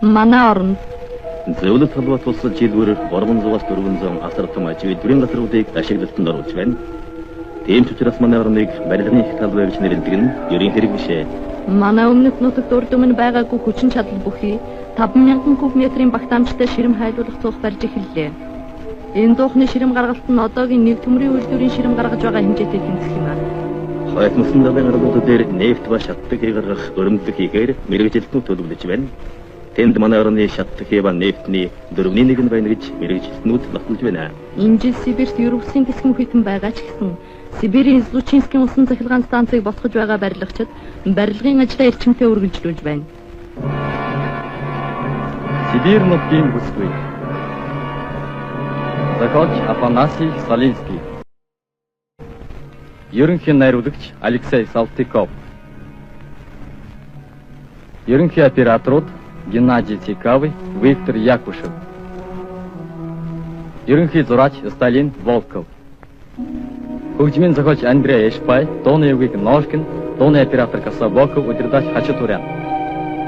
Манай орнд зөвлөлт халуут тусал жилүүрээр 300-аас 400 асар том ачид бүрийн газруудыг ашиглалтанд оруулж байна. Тийм ч учраас манай орныг барилгын их тал байвч нэрлэдэг нь ерийн хэрэг бишээ. Манай өмнөд нутагт урд өмнө байгаагүй хүчин чадал бүхий 5,000 куб/метрийн багтаамжтай ширэм хайлуулах цуух барьж эхэллээ. Энэ дуухны ширэм гаргалт нь одоогийн нэг төмрийн үйлдвэрийн ширэм гаргаж байгаа хэмжээтэй тэнцэх юм аа. Хойдмосон далайн аргууд дээр нефт ба шатдаг гаргах өрөмтгөх хийхээр мэрэгжилтнүүд төлөвлөж байна. Тэнд манай орны шатдаг ба нефтний 4/1 нь байна гэж мэрэгжилтнүүд баталж байна. Энэ жил Сибирт Европсын хэсгэн хүйтэн байгаа ч гэсэн Сибирийн Излучинскийн усан цахилгаан станцыг ботгож байгаа барилгачид барилгын ажлаа эрчимтэй үргэлжлүүлж байна. Сибирь нутгийн бүсгүй. Захоч Афанасий Салинский. Ерөнхий найруулагч Алексей Салтыков. Ерөнхий операторууд Геннадий Цикавый, Виктор Якушев. Ерөнхий зураач Сталин Волков. Хөгжмийн зохиолч Андрей Эшпай, дууны өвгийг Нолкин, дууны оператор Касабоков, удирдаач Хачатурян.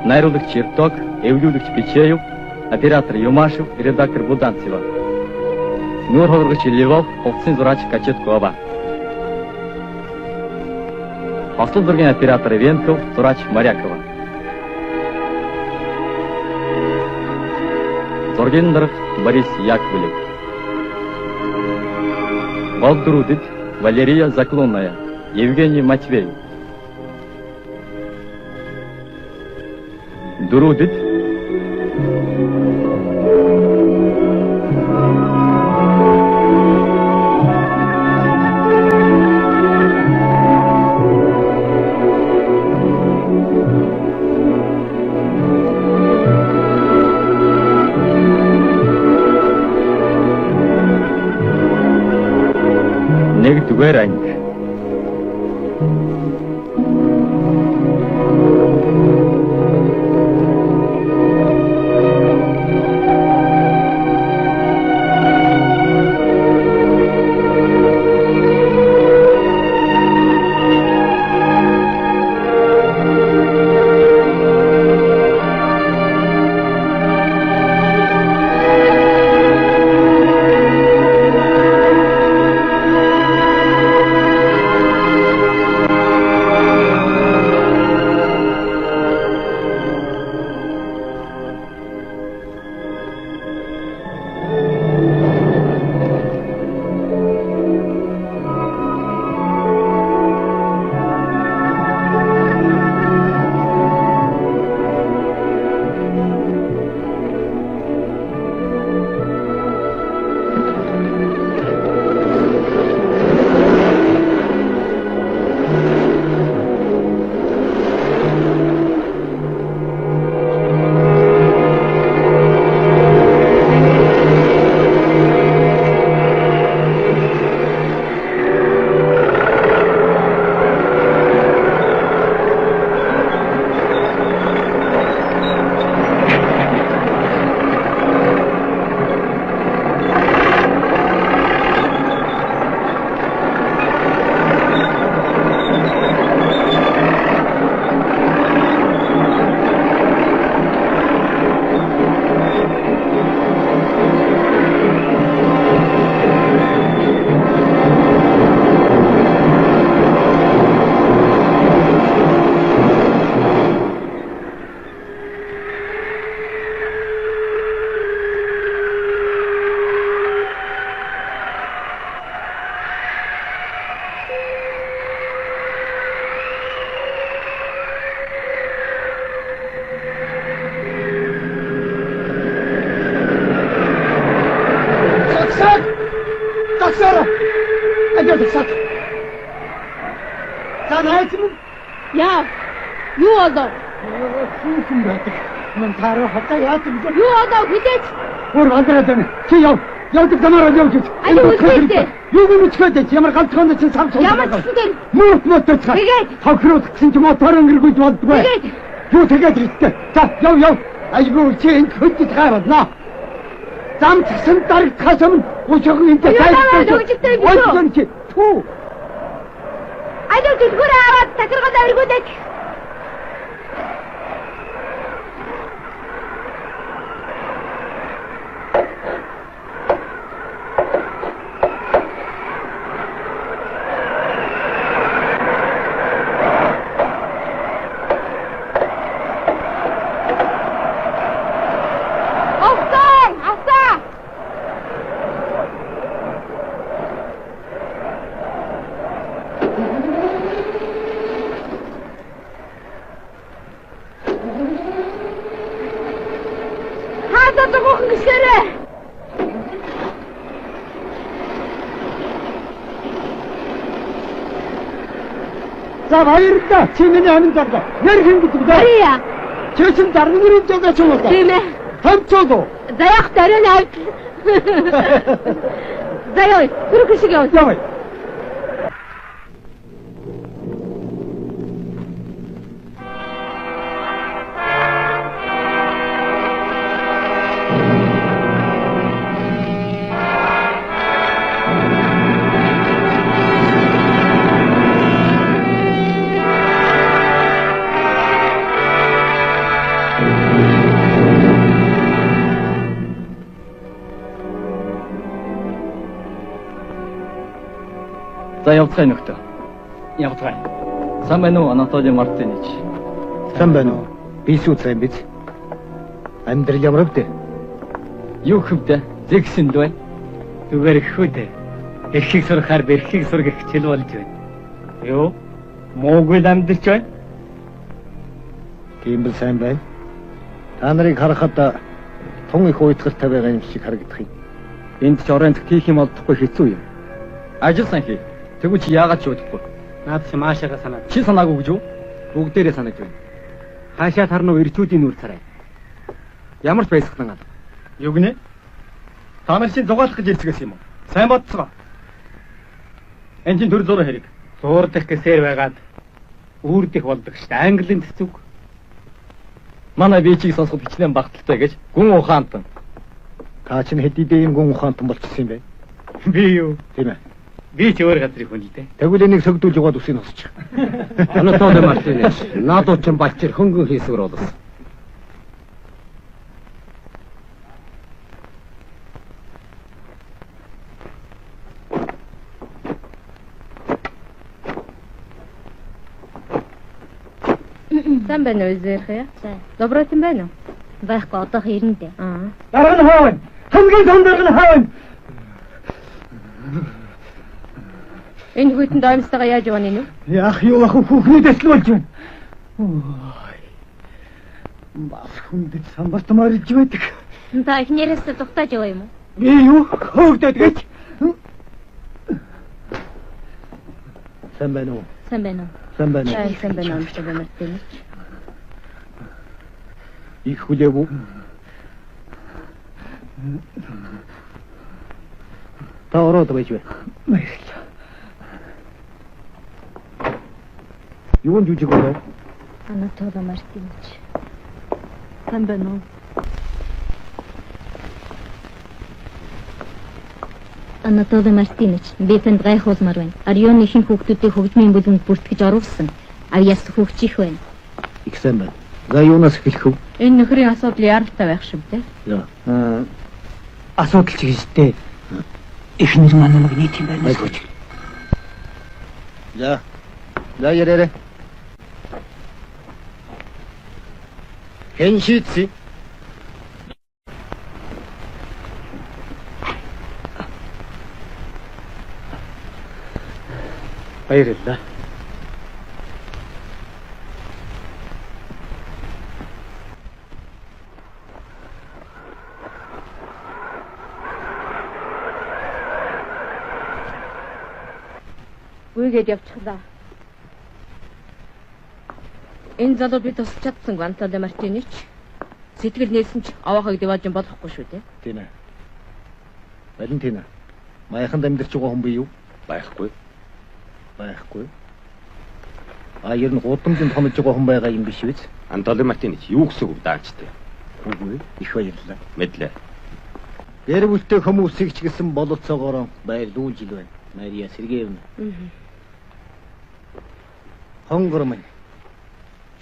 Найруулагч Черток, эвлүүлэгч Печеев, оператор Юмашев, редактор Буданцева. Нүүр хургагч Левов, хувцсын зураач Качеткова. Хослол зургийн оператор Венков, зураач Марякова. Зургийн дарга Борис Яковлев. Болдурудит Валерия Заклонная, Евгений Матвеев. Дурудит нэгдүгээр анги. Яа, юу болов? Шүүхэн байдаг. Мөн таруу хатаа яадаг вэ? Юу болов хүлээж? Өөр гадраад байна. Чи яв. Явдаг замаараа явж ич. Али үсгэдэ. Юу гэмчгээд ямар галзхонд чи сав сав. Ямар ч гэсэн дээр. Мөрт мотоцгаа. Тэгээд хавхрууд гэсэн чи мотор өнгөргөж болдгоо. Тэгээд юу тэгээд иртээ. За яв. Айгуу чи энэ хөдөж гайвна. Зам цэсэн дарагдахаас өмнө уушгүй энэ тайлбарлаж. Ой чи түү. Айдаа зүгээрээ аваад тахиргал өргөдөг. За баярлалаа. Чи миний амин зарлаа. Нэр хэн гэдэг вэ? Ария. Чисэн даргын жоо ч юм уу? Тийм ээ. Хамцоо. За яг дарин авт. За яа, түрх шиг яа. Яваа. За явцгаая нөхдөд. Явцгаая. Сайн байна уу Анатолий Мартинович? Сайн байна уу? Би сүү сайн биз? Амьдрал ямар вэ? Юу хөвдө? Зэгсэнд байна. Зүгээр иххүүд. Эрхийг сурахаар бэрхийг сурах хичээл болж байна. Юу? Муугүй л амьдарч байна. Тийм бил сайн байна. Та нарыг харахад тун их уйтгартай байгаа юм шиг харагдах юм. Энд ч оройн хийх юм олдохгүй хэцүү юм. Ажил сан хий. Тэгвэл чи яагаад ч удахгүй? Наад чи маашаага санаад. Чи санаагүй гэж юу? Бүгдээрээ санаж байна. Хаашаа тарнуу ирчүүдийн нүр царай. Ямар ч байсгалан алга. Юу гинэ? Та нар чинь зугаалах гэж ирсгээс юм уу? Сайн бодцгоо. Энд чинь төр зураг хэрэг. Суурдах гэсээр байгаад үүрдэх болдог шүү дээ. Английн цэцүг. Манай бичиг сонсоход хичнээн багталтай гэж гүн ухаантан. Та чинь хэдийдээ юм гүн ухаантан болчихсон юм бэ? Би юу? Тийм ээ. Би ч өөр газрын хүн л дээ. Тэгвэл энийг сөгдүүлж яваад үсийг хосчих. Анатолий Мартинович, наадуу чинь балчир хөнгөн хийсгэр болсон. Сайн байна уу Зэрхэ? Сайн. Доброт юм байна уу? Байхгүй одоох 90 дээ. Дараа нь хаваа. Хамгийн сондрог нь хаваа. Энэ хүйтэн даймстайгаа яаж явах юм? Яах юу ах хүүхний дэсл болж байна. Бас хүндэт самбартмаар иж байдаг. Та ихнэрээс дугтааж яваа юм уу? Би юу хөөгдөд гэж. Сайн байна уу? Сайн байна уу? Сайн байна. Сайн байна Анатолий Мартинович. Их хүлээв үү? Та ороод байж бай. Баярлалаа. Юунд жүжиг болов? Анатолий Мартинович. Сайн байна уу? Анатолий Мартинович, би танд гайхуулмаар байна. Арионы ихэнх хүүхдүүдийг хөгжмийн бүлэнд бүртгэж оруулсан. Авьяас хүүхчих байна. Их сайн байна. За юунаас эхлэх вэ? Энэ нөхрийн асуудал яралтай байх шиг дээ. За. Асуудал ч гэжтэй. Эхнэр маань намайг нийт юм байна. За. За ярээрэй. Хэн шийдсэн? Баярлалаа. Үйгээд явчихлаа. Энэ залуу би тусч чадсан Анатолий Мартинович. Сэтгэл нээсэн ч аваахыг дэвааж болохгүй шүү дээ. Тийм ээ. Валентина. Маяханд амьдарч байгаа хүн бий юу? Байхгүй. Байхгүй. Ер нь гудамжинд хонож байгаа хүн байгаа юм биш үү? Анатолий Мартинович юу гэсэн үг даачтай. Үгүй. Их баярлалаа. Мэдлээ. Гэр бүлтэй хүмүүсийг ч гэсэн бололцоогоор баярлуулж ил байна. Мария Сергеевна. Хонгор минь.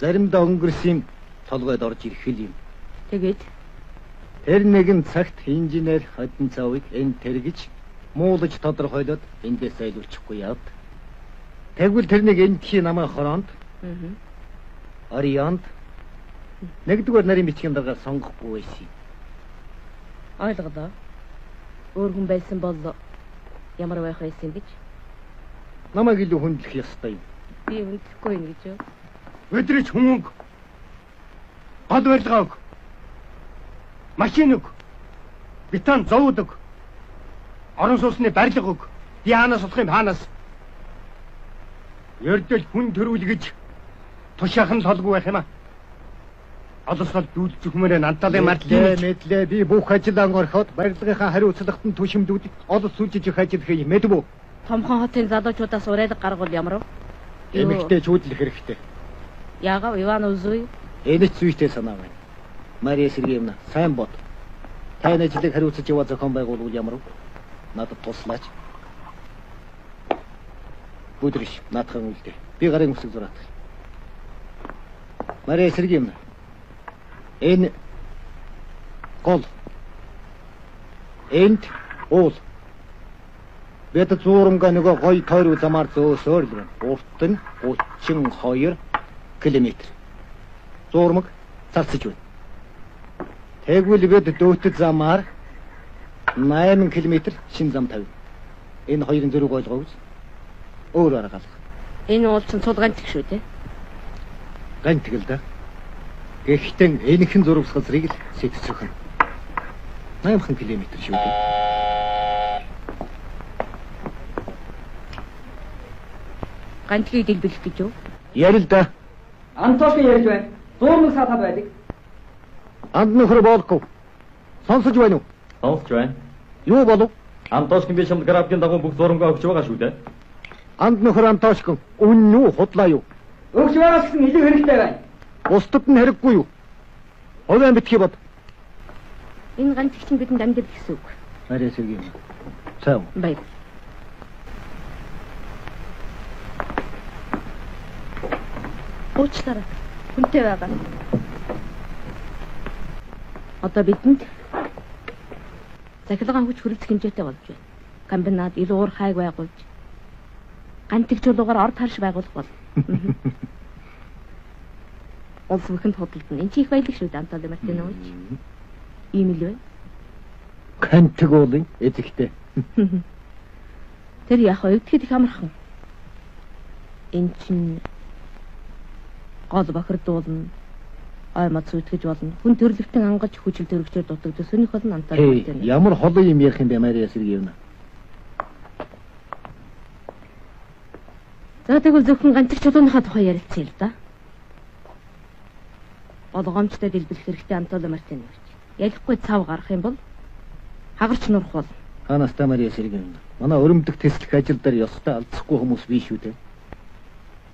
Заримдаа өнгөрсөн толгойд орж ирэх юм. Тэгээд Тэр нэгэн цагт инженер Хадин цаавыг энд тэргэж муулж тодорхойлоод эндээс айлуулчихгүй яад. Тэгвэл тэр нэг эндхийн намаа хороонд Арианд нэгдүгээр нарийн бичгийн дараагаар сонгохгүй байсан. ойлголоо. Өөр хүн байсан бол ямар байх байсан гэж Намайг илүү хүндлэх ёстой юм. би хүндэхгүй юм гэж юу? Өдрөж хүмүүнг гол барилгаа өг. Машин өг. Бетон зовд өг. Орон сууцны барилга өг. Би хаанаас олох юм хаанаас? Ярдэл хүн төрүүлгэж тушаахан толгүй байх юм аа. Олосол дүүлж хүмээрээ нанталын мартлын Мэдлээ би бүх ажилаан орхоод барилгынхаа хариуцлагатан түшимдүүд олос сүлжиж их ажил хийе мэдвүү. Томхон хотын залуучуудаас урайлаг гаргуул ямар вэ? Эмэгтэй чүүдлэх хэрэгтэй. Яагав Иван Узуй? Энэч зүйтэй санаа байна. Мария Сергеевна сайн бод. Таны ажлыг хариуцаж яваа зохион байгуулвал ямар вэ? Надад туслаач. Бүдриш наадхан үлдээ. Би гарын үсэг зураат. Мария Сергеевна. Энэ гол. Энд уул. Бид зуурамга нөгөө гой тойруу замаар зөөсөөр л байна. Урт нь 32 км. Зурмаг цалцж байна. Тэгвэл бид дөөтөд замаар 8 км шин зам тавь. Энэ хоёрын зэрэг ойлгоо үз. Өөр арга алга. Энэ уул чинь цулгаанч шүү дээ. Гантгэл да. Гэхдээ энэхэн зурвс газрыг л сэтцэх нь. 8 км шүү дээ. Ганцгийг дэлбэлэх гэж юу? Ярил да. Антошны ярьж байна. Зуурмаг саатаад байдаг. Анд нөхөр болгүй. Сонсож байна уу? Сонсож байна. Юу болов? Антошкин би шамд графикийн дагуу бүх зурмгаа өгч байгаа шүү дээ. Анд нөхөр Антошкин үнэн үү худлаа юу? Өгч байгаас гэсэн илүү хэрэгтэй байна. Бусдад нь хэрэггүй юу? Овен битгий бод. Энэ ганцыг чинь бидэнд амьдрал гэсэн үг. Мария Сергеевна. Цаа. Баяр. Уучлаарай. Хүнтэй байгаа. Одоо бидэнд захиргаан хүч хөрөлцөх хэмжээтэй болж байна. Комбинат илүү уур хайг байгуулж ганцыг чулуугаар орд харш байгуулах бол. Улс бүхэнд хөдөлгөн. Энд чи их баялаг шүү дээ Антон Мартинович. Ийм л бай. Хантг уулын эзэгтэй. Тэр яг өвдөд их амархан. Энд чинь гол бохирдуулна. Аймаг зүтгэж болно. Хүн төрлөختөн ангаж хүчил төрөгчөөр дутагдсан. Сөнийх бол Антон Мартинович. Ямар холын юм ярих юм бэ Мария Сергеевна? За тэгвэл зөвхөн ганцыг чулууныхаа тухай ярилцъя л да. Олгоомжтой дэлбэлэх хэрэгтэй Антон Мартинович. Ялахгүй цав гарах юм бол хагарч нурах бол. Ханаста Мария Сергеевна. Манай өрөмдөх тэслэх ажил дээр ёстой алдахгүй хүмүүс биш үү те.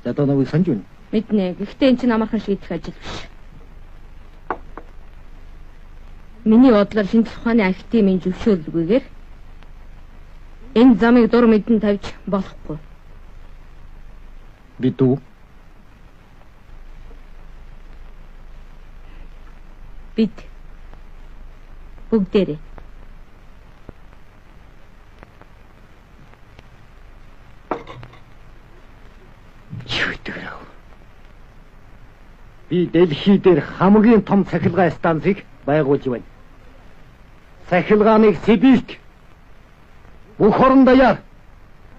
За одоо нэг санаж байна. Мэднэ. Гэхдээ эн чинь амархан шийдэх ажил биш. Миний бодлоор шинжлэх ухааны академийн зөвшөөрлгүйгээр энэ замыг дур мэдэн тавьж болохгүй. Бидүү. Бид бүгдээрээ Чүтгэрав. Би Дэлхий дээр хамгийн том цахилгаан станцыг байгуулж байна. Цахилгааныг Сибирт бүх орон даяар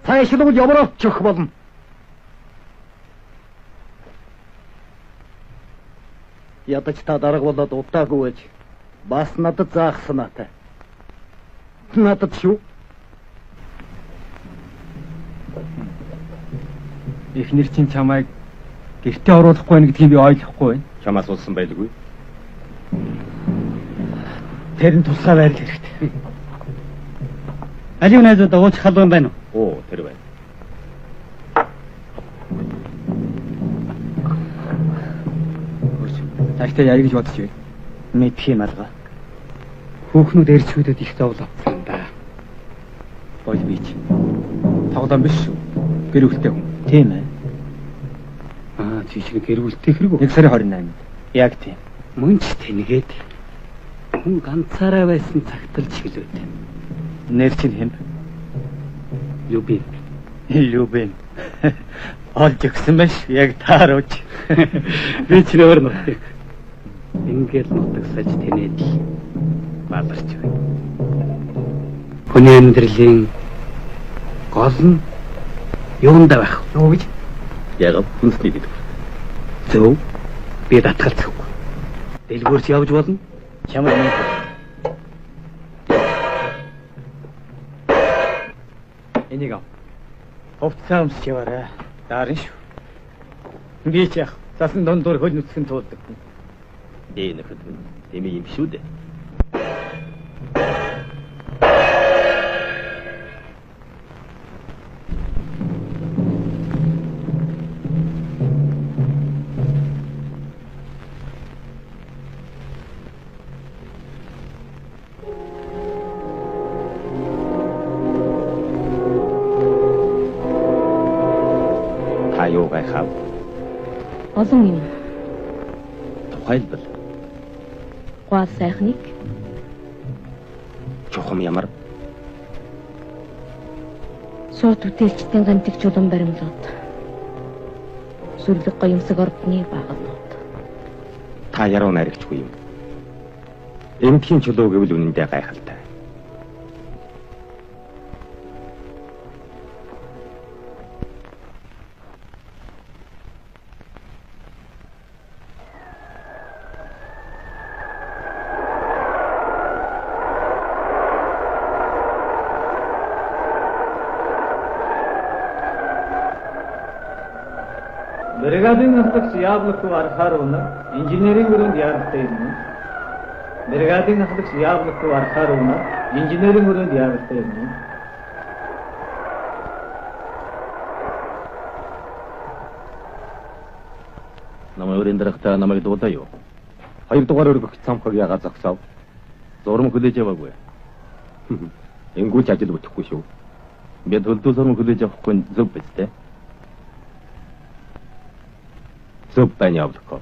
цаашлуул явуулж өгөх болно. Ядаж та дарга болоод удаагүй байж бас надад заах санаатай. Надад шүү. Эхнэр чинь чамайг гэртээ оруулахгүй байх гэдгийг би ойлгохгүй байна. Чамаас улсан байлгүй. Тэр нь тусгай байр хэрэгтэй. Аливаа найзууд ууч халуун байна уу? Оо, тэр байна. Тааштай яа гэж бодож байна? Мэдх юм алга. Хүүхнүүд эрчүүдэд их зовлоо авсан да. Бол би чи. Тоглоом биш шүү. Гэр бүлтэй хүн. Тийм ээ. Чи шиг гэр бүлтэй хэрэг үү? 1 сарын 28-нд. Яг тийм. Мөн ч тэнгээд хүн ганцаараа байсан цагт л чиглээд. Нэр чинь хэн? Любим. Любим. Олж өгсөн байж яг таарууч. Би ч нөр нутаг. Ингээд нутагсаж тэнээд л бадарч байна. Хүний амьдралын гол нь юунд байх вэ гэж? Яг хүнсний гэдэг. Зөв. Би татгалзахгүй. Дэлгүүрч явж болно. Чамд нэг. Энийг ав. Хувцас юмс яваарай. Даарна шүү. Би ч яах. Засан дундуур хөл нүцгэн туулдаг. Дээ нөхөд тэмээ юм шүү дээ. Та юу гайхав? Олон юм. Тухайлбал Гуай сайхныг чухам ямар сууд үтээлчдийн ганцыг чулуун баримлаад сүрлэг гоёмсог ордны багнууд. та яруу найрагчгүй юм. Эмтгийн чулуу гэвэл үнэндээ гайхалтай. Бригадын ахлагч Яблоков Архаровна инженерийн өрөөнд яаралтай юм. Бригадын ахлагч Яблоков Архаровна инженерийн өрөөнд яаралтай юм. Намайг өрөөнд дарахтаа намайг дуудаа юу? 2 дугаар өргөх цамхаг ягаа зогсов. Зурм хүлээж яваагүй. Энгүүч ажил бүтэхгүй шүү. Би төлдөө зурм хүлээж авахгүй зөв биз дээ. Зөв байна Яблоков.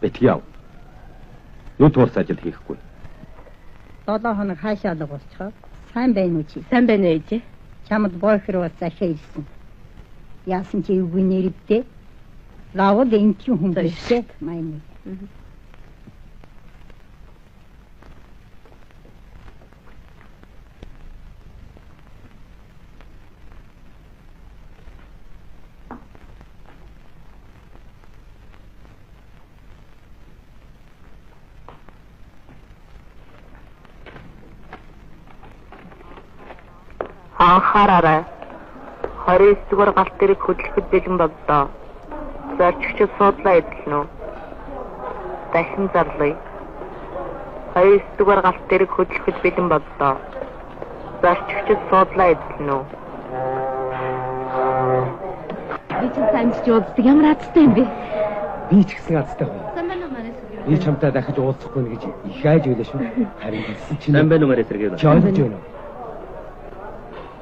Бэтгий яв. Юу туурс ажил хийхгүй. 7 хоног хаашаалга болчихоо. Сайн байна уу чи? Сайн байна уу ээж? Чамд боохэр бол цаашаа ирсэн. Яасан чи үгүй нэрвдээ. Лавд энтийн хүн бишээ майны. Анхаараарай. 29 дугаар галт дээрийг хөдөлгөхөд бэлэн боллоо. Зорчигчид суудлаа эзэлнэ үү? Дахин зарлая. 29 дугаар галт дээрийг хөдөлгөхөд бэлэн боллоо. Зорчигчид суудлаа эзэлнэ үү? Би ч самжиж уулздаг ямар азтай юм бэ? Би ч гэсэн азтай байна. Сайн байна уу Мария Сергеевна? Би чамтай дахиж уулзахгүй нэ гэж их айж байлаа шүү. Харин хэлсэн чинь Сайн байна уу Мария Сергеевна? жаалж байна.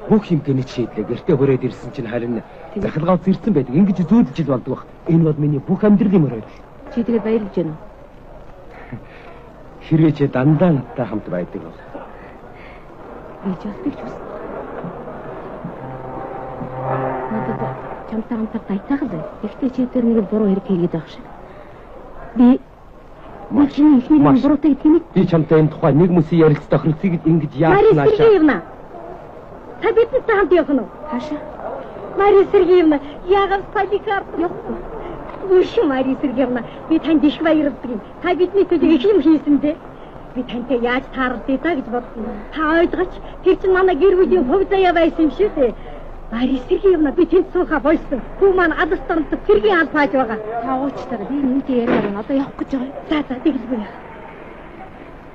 Бүх юм гэнэт шийдлээ. Гэртээ хүрээд ирсэн чинь харин захилгаан зэрсэн байдаг. Ингэж зүүдж ил болдог бах. Энэ бол миний бүх амьдралын мөрөөд. Чи тэгээд баярлж байна уу? Хэрвээ чи дандаа надтай хамт байдаг бол. Би ч бас бич үс. Надад чамтай хамт тайтах л бай. Гэхдээ чи тэр нэг буруу хэрэг хийгээд байх шиг. Би чиний ихний буруутай гэдэг юм. Би чамтай энэ тухай нэг мөсийн ярилцдаг хөрцгийг ингэж яаснаа Сергеевна. Та бидэнтэй хамт явах нь уу? Хаашаа? Мария Сергеевна, яагаад поликарп явахгүй? Үгүй Мария Сергеевна, би танд их баярлдаг юм. Та бидний төлөө их юм хийсэн дээ. Би тантай яаж таардээ та гэж бодсон. Та ойлгооч, тэр чинь манай гэр бүлийн хөв заяа байсан юм шүү дээ. Мария Сергеевна, би тэнд сууха бойсон. Хүү маань алстанд цэргийн аль тааж байгаа. Та уучлаарай. Би нэмтэй яриад одоо явах гэж байгаа. За тэгэлгүй яах.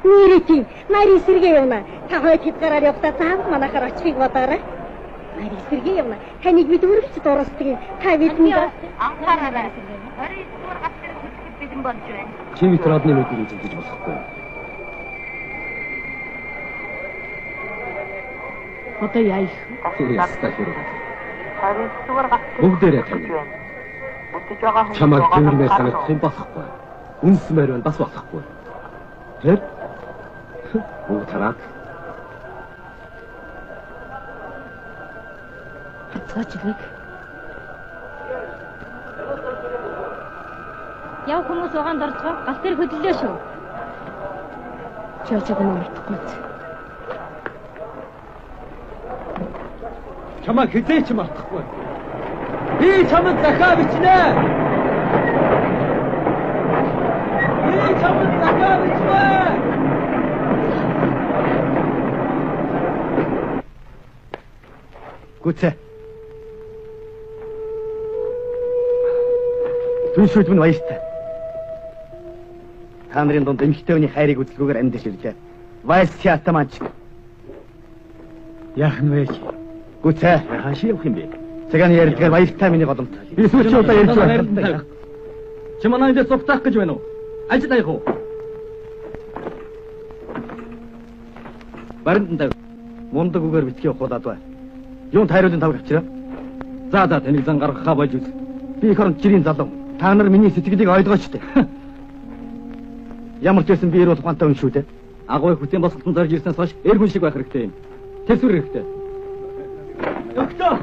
Нэрээ Мария Сергеевна, та хойд хэд гараар явтаа цаав манайхаар очихыг бодоорой. Мария Сергеевна, таныг бид үргэлж дуурайдаг. Та бидний Анхаараарай. 29 дугаар галт дээрийг хөдөлгөхөд бэлэн болж байна. чи ветеранны нүдийг үзүүлж болохгүй. Одоо яах? Ястаа хэрэг. 29 дугаар галт Бүгдээрээ тань. Бүтэж байгаа хүн Чамайг төвөрмээр санагдах юм болохгүй. Үнсмээр байна бас болохгүй. Тэр уу тараад Цаачлаг. Яв хүмүүс угаанд орцгоо галт дээр хөдлөө шүү. Чаачаг нь мартахгүй. чамайг хизээч мартахгүй. Би чамд захаа бичнэ. Би чамд захаа бичнэ. Гүцэ. Түн шүлбэн баяртай. Та нарын дунд эмэгтэйний хайрыг үзэлгүйгээр амьдж ирлээ. Вайс театаманч. Яах нь вэ? Гүцээ хаашаа явах юм бэ? цагааны ярилгаар баяртай миний голомт. Эсвэл чи удаа ярьж байна. Чи манай энд цогтах гэж байна уу? Ажил таях уу? Баримтанд мундаг үгээр битгий хулаад бай. Юунд хайруулын тавг авчираа? За тэнийг зан гаргахаа болж үз. Би их орон жирийн залуу. Та нар миний сэтгэлийг ойлгооч дээ. Ямар ч байсан би бол ухаантай хүн шүү дээ. Агуй хүтэн босголтон зарж ирснээс хойш эр хүн шиг байх хэрэгтэй юм. Тэсвэр хэрэгтэй. Доктор!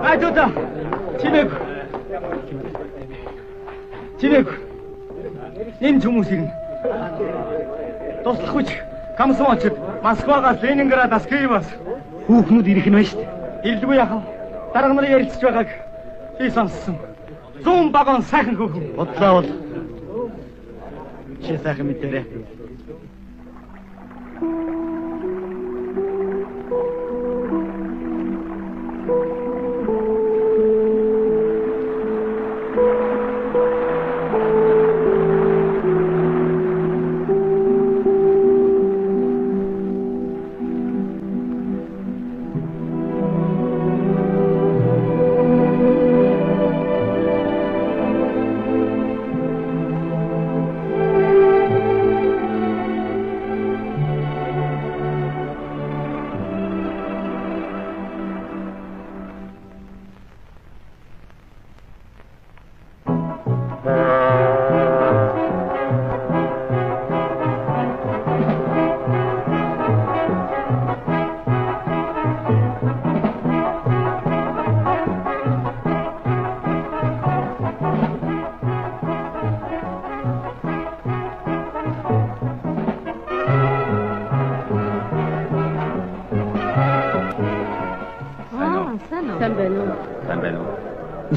Айдуда! Чимэг! Энэ хүмүүс ирнэ. Туслах хүч Комсомолчд Москвагаас Ленинградаас Киеваас Хүүхнүүд ирэх нь байна шүү дээ. ирлгүй яхав. Дарга нарын ярилцж байгааг би сонссон. 100 багон сайхан хөхөн. Бодлоо бол чи сайхан мэдэрээ.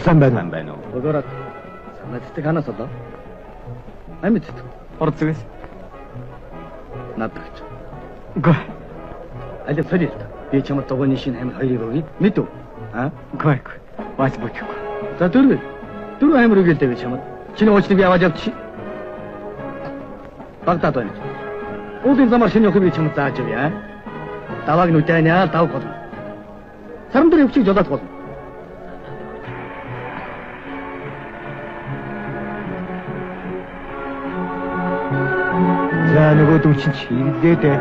Сайн байна уу? Өгөөрэй. Надад ханаас болоо. Амьд. Орцгоос. Надагч. Гэ. Аль фэрил. Би чамд тогооны шинэ амир хоёрыг өгье. Мэд үү? Аа? Гэ. Бач бүч. За дөрөв. Дөрөв амир өгөөлтэй би чамд. Чиний уучныг яваад явчих. Багтаад байна. Уулын замаар шинэ өхөв би чамд зааж явъя. Давааг нь үтэнэ дав гол. Сарам дээр өвчийг жолоод гол. За нөгөө дүүчин чи ирлээ дээ.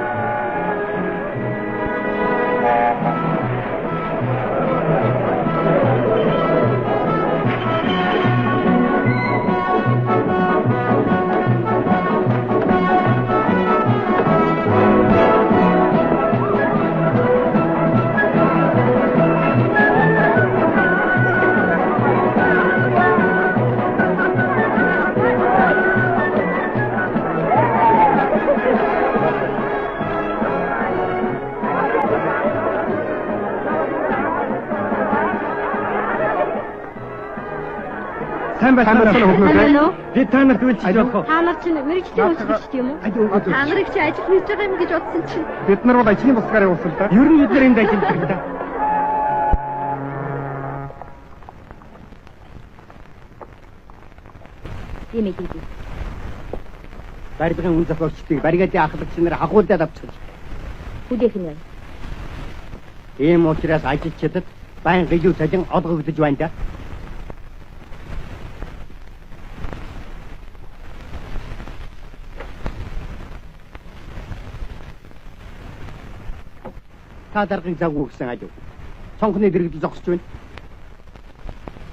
Сайн байна уу? Би та нарт үйлчилж явах уу? Та нар чинь мэрэгчлийн үйлчлэгч тийм үү? Та нарыг чи ажил хийж байгаа юм гэж бодсон чинь. Бид нар бол ажлын бусгаар явуулсан да. Ер нь бид нар энд ажиллаж байгаа да. Тийм ээ. Барилгын үн зохиолчдыг баригадын ахлагч нар хагуулдаад авчихсан. Хүлээх нь. Ийм учраас ажилчдад байн гэлүү цалин олгогдож байна да. Та даргыг завгүй гэсэн ажив. Цонхны дэргэд зогсож байна.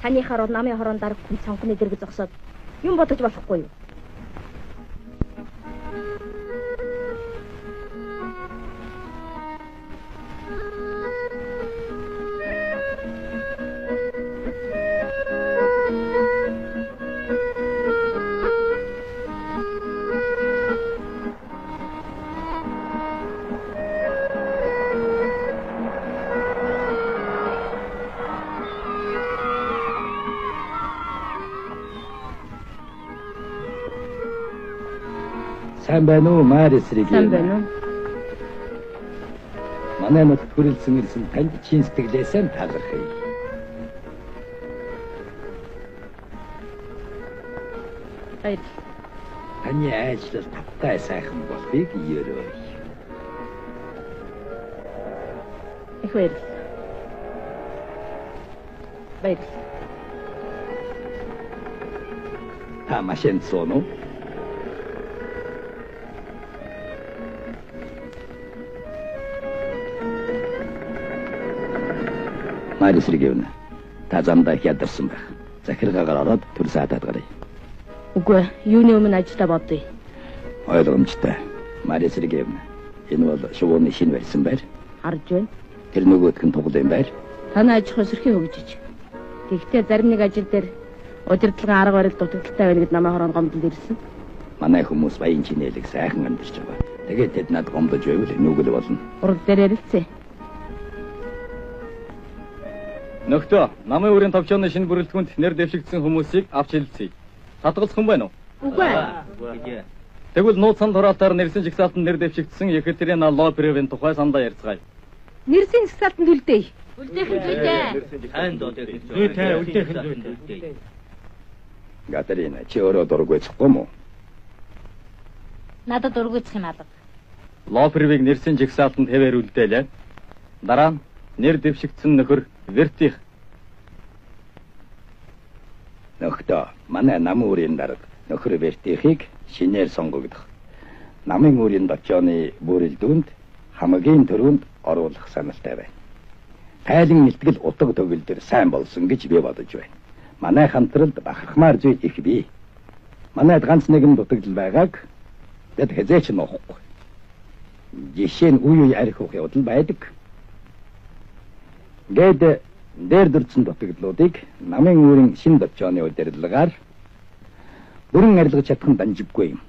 Таны харуу намын хороон дарга хүн цонхны дэргэд зогсоод юм бодож болохгүй юу? Сайн байна уу, Марис Риг? Сайн байна уу? Манай нот хүрэлцэн ирсэн танд чин сэтгэлээс нь талархъя. Баярлалаа. Таны ажил тавтай сайхан болохыг ерөөй. Их баярлалаа. Баярлалаа. Та машин сууно. Мария Сергеевна, та замдаа их ядарсан байх. Захиргаагаар ороод төр саатаад гарыг. Үгүй, юуны өмнө ажиллаа бодъё. Ойлгомжтой. Мария Сергеевна, энэ бол шувууны шинэ барьсан байр. Харж байна. Тэр нөгөөдх нь туглын байр. Танай аж ахуй сэрхий хөгжиж. Тэгэхдээ зарим нэг ажил дээр удирдлагын арга барил дутагдaltaй байна гэд намайг хорон гомдол ирсэн. Манай хүмүүс баян чинэлэг сайхан амьдарч байгаа. Тэгээд тэд над гомдож байвал нүгэл болно. Урд дээр ярилцъя. Нөхдөө, намын өрийн товчооны шинэ бүрэлдэхүүнд нэр дэвшигдсэн хүмүүсийг авч хэлэлцгээе. Татгалзах хүн байна уу? Үгүй. Тэгвэл нууцсан дураалтаар нэрсэн жигсаалтанд нэр дэвшигдсэн Екатерина Лобревийн тухай сандаа ярьцгаая. Нэрсийн жигсаалтанд үлдээе. Катерина, чи өөрөө дургүйцэхгүй мүү? Надад дургүйцэх юм алга. Лобревийг нэрсэн жигсаалтанд хэвээр үлдээлээ. Дараа нь нэр дэвшигдсэн нөхөр Вертих. Нөхдөө, манай намын өрийн дарга нөхөр Вертихийг шинээр сонгогдох. Намын өрийн товчооны бүрэлдэхүүнд хамгийн түрүүнд оруулах саналтай байна. Тайлан нэлтгэл утга төгөлдөр сайн болсон гэж би бодож байна. Манай хамтралд бахархмаар зүйл их бий. Манайд ганц нэгэн дутагдал байгааг тэд хэзээч нуухгүй. Жишээ нь үе үе арх ухи удал байдаг. Гээд дээр дурдсан дутагдлуудыг намын өрийн шин товчооны удирдлагаар бүрэн арилгаж чадах нь дамжиггүй юм.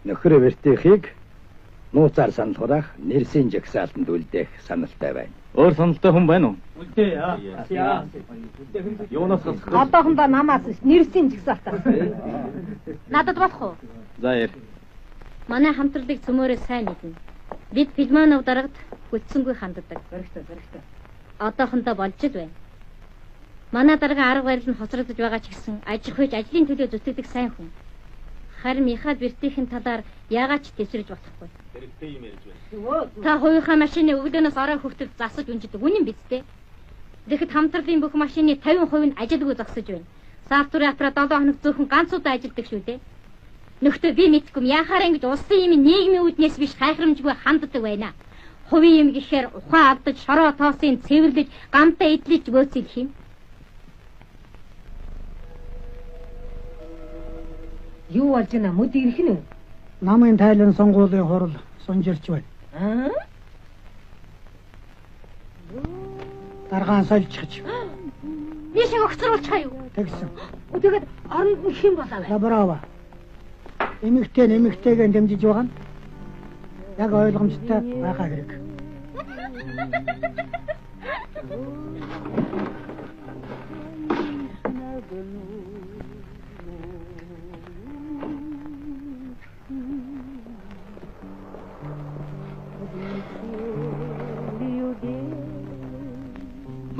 Нөхөр Вертихийг нууцаар санал хураах нэрсийн жагсаалтанд үлдээх саналтай байна. Өөр саналтай хүн байна уу? Юунаас Одоохондоо намаас нэрсийн жигсаалтаа. Надад болох уу? За яар. Манай хамтрлыг цөмөөрөө сайн нэгнэ. Бид Пилманов дарагт хүлцэнгүй ханддаг. Зөрөгтэй. Одоохондоо болж л байна. Манай дарга арга барил нь хоцрогдож байгаа ч гэсэн аж ахуйж ажлын төлөө зүтгэдэг сайн хүн. Харин Михаил Вертихийн талаар яагаад ч тесрэж болохгүй. Хэрэгтэй юм ярьж байна. Та хоёрын машины өглөөнөөс орой хүртэл засаж унждаг үнэн биз дээ? Тэгэхэд хамтрлын бүх машины 50% нь ажилгүй зогсож байна. Сафтвер аппарат 7 хоног зөвхөн ганц удаа ажилдаг шүү дээ. Нөхдөө би мэдгүй яхаар ингэж улсын юм нийгмийн үүднээс биш хайхрамжгүй ханддаг байна. Хувийн юм гэхээр ухаан авдаж, шороо тоосыг цэвэрлэж, гамтаа эдлэж бөөцөлөх юм. Юу болж байна? Мөд ирэх нь. Намын тайлан сонгуулийн хурал сунжирч байна. Даргаан сольчихж. Би шиг огцруулчихаа юу? Тэгсэн. Тэгээд оронд нь хэн болоо вэ? Браво. Эмэгтэйгээ дэмжиж байгаа нь яг ойлгомжтой байгаа хэрэг.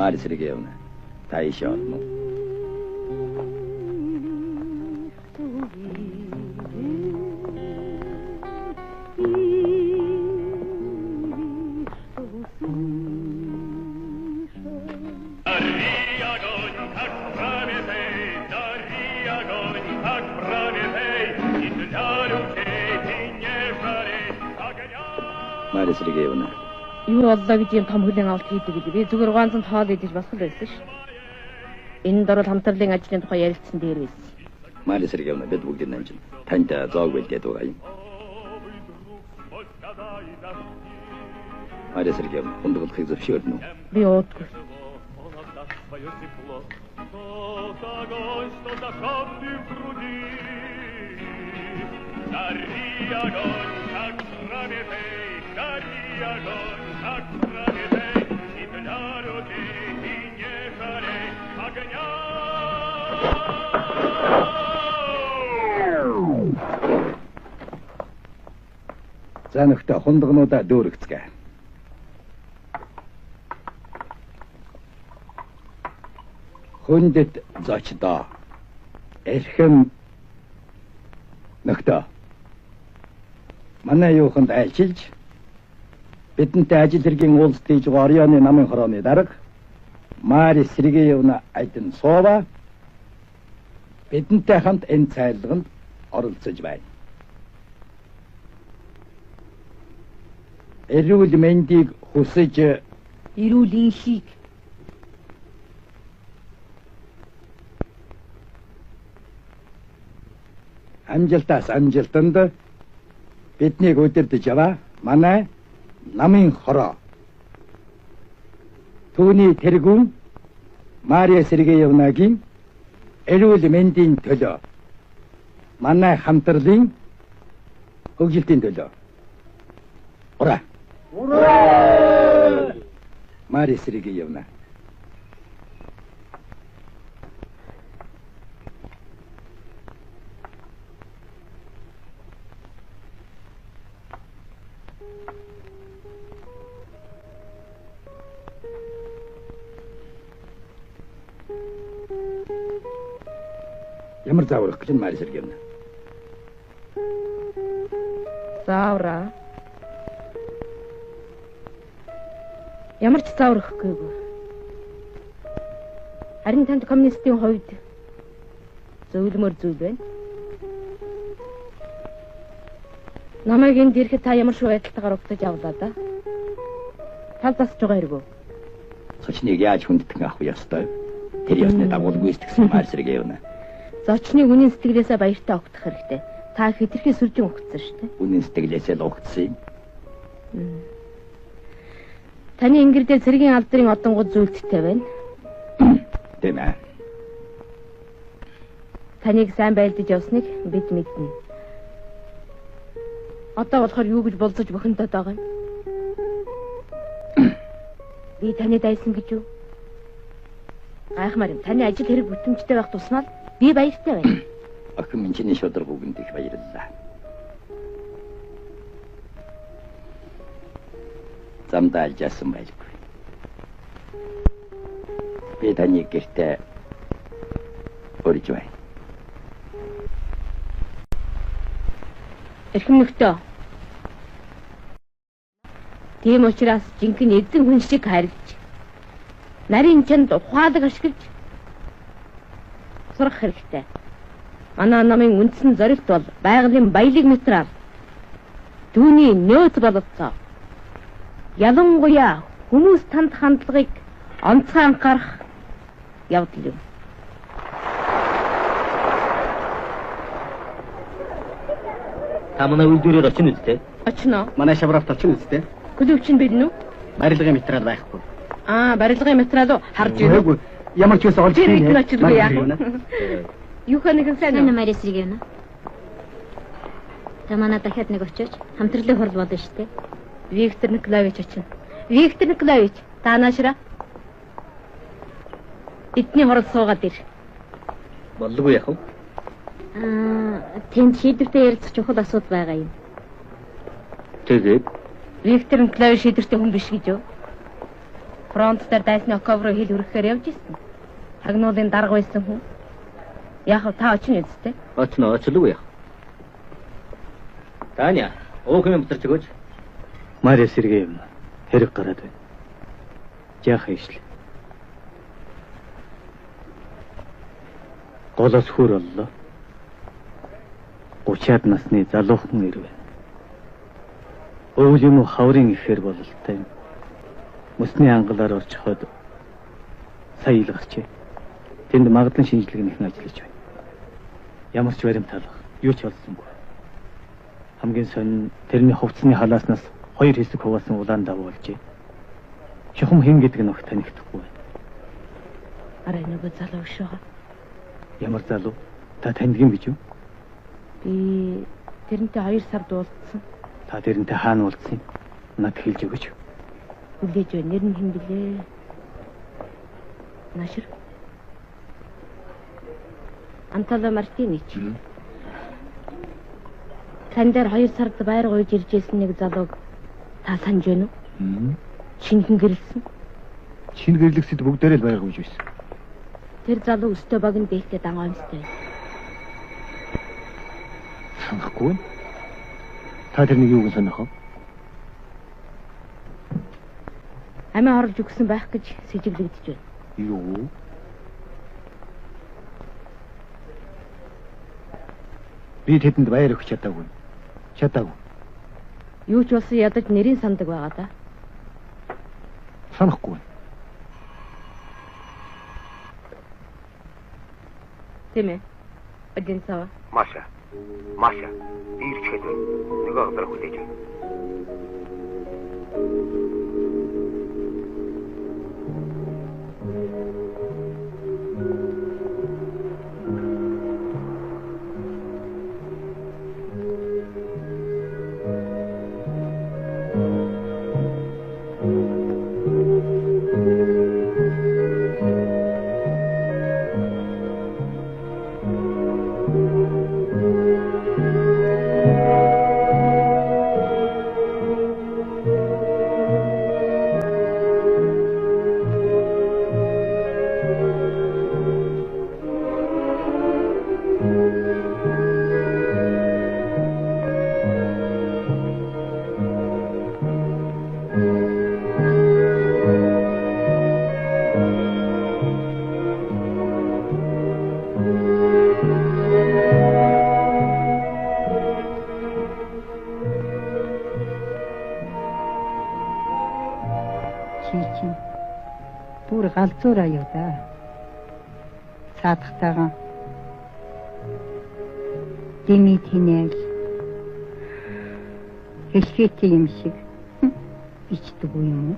Мария Сергеевна, та еще одну. Мария Сергеевна. Юу боллоо гэж юм том хөлийн авалт хийдэг гэж би зүгээр ганцхан тоол идэж басах байсан ш. Энэ дөрөв хамтрлын ажлын тухай ярилцсан дээр байсан. Мария Сергеевна, бид бүгд нэмжин. Танд зоог бэлдээд байгаа юм. Мария Сергеевна, хүндгэлхийг зөвшөөрнө үү? Би уудгүй. За нөхдөд хундагнуудаа дүүргэцгээ. Хүндэт зочдоо. Эрхэм Нөхдөө. Манай юуханд айлчилж бидэнтэй ажил хэргийн уулзтыг орионы намын хорооны дарга Мари Сергеевна Айдын Сова бидэнтэй хамт энэ цайлганд оролцож байна. Эрүүл мэндийг хүсэж Эрүүл инхийг амжилтаас амжилтанд биднийг удирдах яваа манай намын хороо. Түүний тэргүүн Мария Сергеевнагийн эрүүл мэндийн төлөө манай хамтарлын хөгжилтийн төлөө. Ура! Ура! Мария Сергеевна. Ямар зааврах гэж Мари Сергеевна? заавраа. Ямар ч зааврахгүй. Харин танд коммунистийн хувьд зөвлөмөр зүйл байна. Намайг энд ирэхэд та ямар шүү байдалтайгаар угтаж авлаа да. Та засч байгаа хэрэггүй. Зочныг яаж хүндэтгэн авах ёстой? Тэр ёсны дагуу гүйцэтгсэн Мари Сергеевна. Зочныг үнийн сэтгэлээсээ баяртай угтах хэрэгтэй. Та хэтэрхий сүржин угтсан шүү дээ. Үнийн сэтгэлээсээ л угтсан юм. Таны ингэрдээ цэргийн алдрын одонгод зүйлттэй байна. Тийм ээ. Таныг сайн байлдаж явсныг бид мэднэ. Одоо болохоор юу гэж болцож бохиндод байгаа юм? Би таны дайсан гэж юу? Гайхмаар юм. Таны ажил хэрэг бүтэмжтэй байх тусмал би баяртай байна. Охин минь чиний шударга үгэнд их баярлалаа. Замдаа алжаасан байлгүй. Би таны гэртээ өрж байна. Эрхэмнэгтөө. Тийм учраас жинхэнэ эзэн хүн шиг харилж нарийн чанд ухаалаг ашиглаж сурах хэрэгтэй. Манай намын үндсэн зорилт бол байгалийн баялаг материал. Түүний нөөц бололцоо. Ялангуяа хүмүүс танд хандлагыг онцгой анхаарах явдал юм. Та манай үйлдвэрээр очно үстэй? Очно. Манай шаврагт очно үстэй? Төлөвч нь биднэ үү? Барилгын материал байхгүй. Барилгын материал харж байна. Ямар ч байсан олж байна. Юу ханыг сайн Мари Сергеевна. Та манай дахиад нэг очиж хамтралын хурал болно шүү дээ. Виктор Николаевич очно. Виктор Николаевич, та наашра. Эдний хурал суугаад ир. Боллгүй яах вэ? Тэнд шийдвэртэй ярилцах чухал асуудал байгаа юм. Тэгээд Виктор Николаевич шийдвэртэй хүн биш гэж юу? Фронт дээр дайсны оковроо хил хүргэхээр явж ирсэн. Хагнуулын дарга байсан хүн. Яг та очно үстэй? очно очлгүй яах. Таня, өөхөн мөтөрч өгөөч. Мария Сергеевна хэрэг гараад байна. Жаахан ишл. Голос хөр боллоо. 30-аад насны залуухан нэр байна. Өвөл юм уу хаврын ихээр бололтой юм. Мөсний ангалаар орчиход сая ил гарчээ. Тэнд магадлан шинжилгээ нэхэн ажиллаж байна. Ямар ч баримтаалах юу ч олсонгүй. Хамгийн сонин тэрний хувцсны халааснаас 2 хэсэг хуваасан улаан давуулжээ. Чухам хэн гэдэг нь огт танихдаггүй байна. Арай нөгөө залуу шүү. Ямар залуу? Та таньдгийн гэж юу? Би тэрнтэй 2 сард уулзсан. Та тэрнтэй хаана уулзсан юм? Над хэлж өгөөч. Үлээж байна. Нэр нь хэн блэ? Нашир. Антало Мартинич. Тань дээр 2 сард байр гуйж иржсэн нэг залууг та санаж байна уу? Шинхэн гэрэлсэн. Шинэ гэрлэгсэд бүгдээрээ л байр гүйж байсан. Тэр залуу өстөө богино дээлтэй дангуй юмстай. Санахгүй байна. Та тэрнийг юу гэж санах вэ? Амиа орлож өгсөн байх гэж сэжиглэгдэж байна. Юу? Би тэдэнд баяр өгч чадаагүй. Чадаагүй. Юу ч болсон ядаж нэрийн сандаг байгаа да. Санахгүй байна. Тийм ээ. Один цаа. Маша. Маша. Ирч хэд вэ? Нөгөө гадар хүлээж байна. Бүр галзуураа юу да. Цаадахтайгаа дими тинэл хэшгээтэй юм шиг бичдэг юм уу?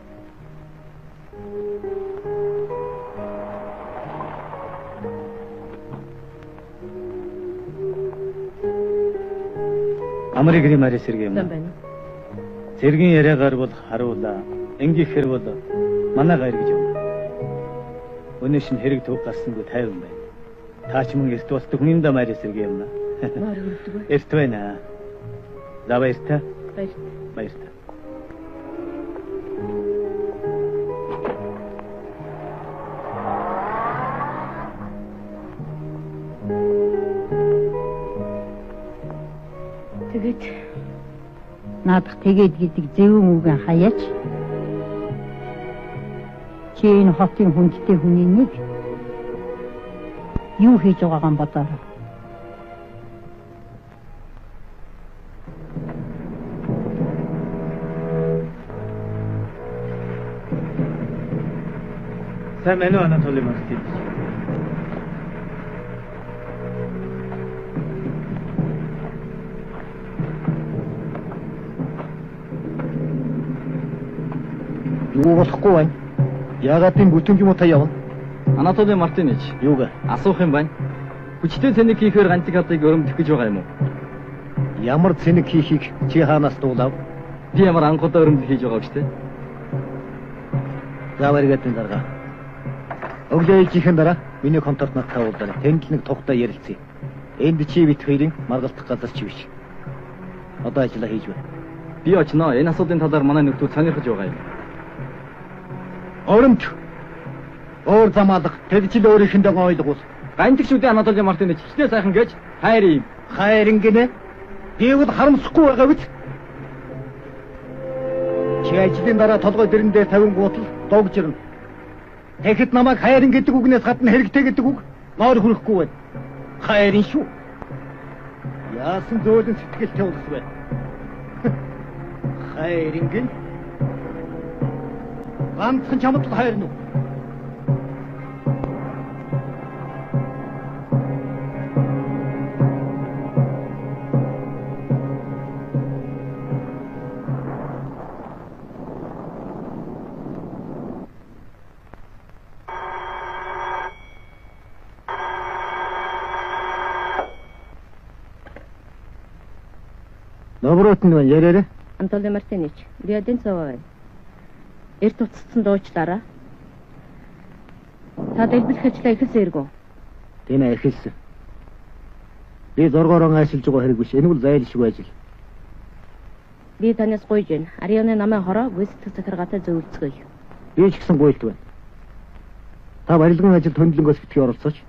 Амригри Мари Сергей юм. байна. Сэргийн яриагаар бол харуулаа. Ингэхэр бол манай гайр гэж юм. Өнөөш нь хэрэг төв гарсангүй тайван байна. Таач мөн эрт болдог хүн юм да Мари Сергей юм. Маар үрдэг вэ? Эрт байна. За баяртай. Баяр. Баяртай. Тэгээд Наадах тэгээд гэдэг зөвөн үгэн хаяач. Чи энэ хотын хүндтэй хүний нэг юу хийж байгаагаа бодоорой. Сайн байна уу Анатолий Мартинович? Юу болохгүй байна? Яагаад тийм бүтэн юм уу та явна? Анатолий Мартинович, Юугаа? асуух юм байна. Хүчтэй цэник хийхээр ганцыг хадыг өрөмдөх гэж байгаа юм уу? Ямар цэник хийхийг чи хаанаас дуулав? Би ямар анхудаа өрөмдөх хийж байгаа гэж тэ? Заваргатын дарга. Өглөө ижихэн дараа миний конторт надад уулзаарай. Тэнд л нэг тухтай ярилцъя. Энд чи бит хоёрын маргалтах газар чи биш. Одоо ажиллаа хийж байна. Би очноо. Энэ асуудлын талаар манай нөхдөд сонирхож байгаа юм. Оромч. Өөр замаалах тэр жил өөрийнхэндээ ойлгуул. Ганцыг шүү дээ Анатолий Мартинович. Хичнээн сайхан гэж хайр юм. Хайрын гинэ. Биэд харамсахгүй байгаа биз? Чи ажлын дараа толгой дэрэндээ 50 гутал догж ирнэ. Тэгэхэд намайг хайрын гэдэг үгнээс гадна хэрэгтэй гэдэг үг ноор хүрэхгүй байна. Хайрын шүү. Яасан зөөлөн сэтгэлтэй улс байна. Хайрын гин. Ганцхан чамд л хайр нь. Доброт нь яриараа. Анатолий Мартинович, би один цаа байна. Эрт уцсан дуучлаараа. Та дэлбэлэх ажлаа ихэлсэн эргүү. Тийм ээ ихэлсэн. Би зургоороо ажиллаж байгаа хэрэг биш. Энэ бол зайлшгүй ажил. Би танаас гуйж байна. Арианы намын хороо гүйцэтгэх захиргаатай зөвлөцгөөе. Би ч гэсэн гуйлт байна. Та барилгын ажилд хөндлөнгөөс битгий оролцооч.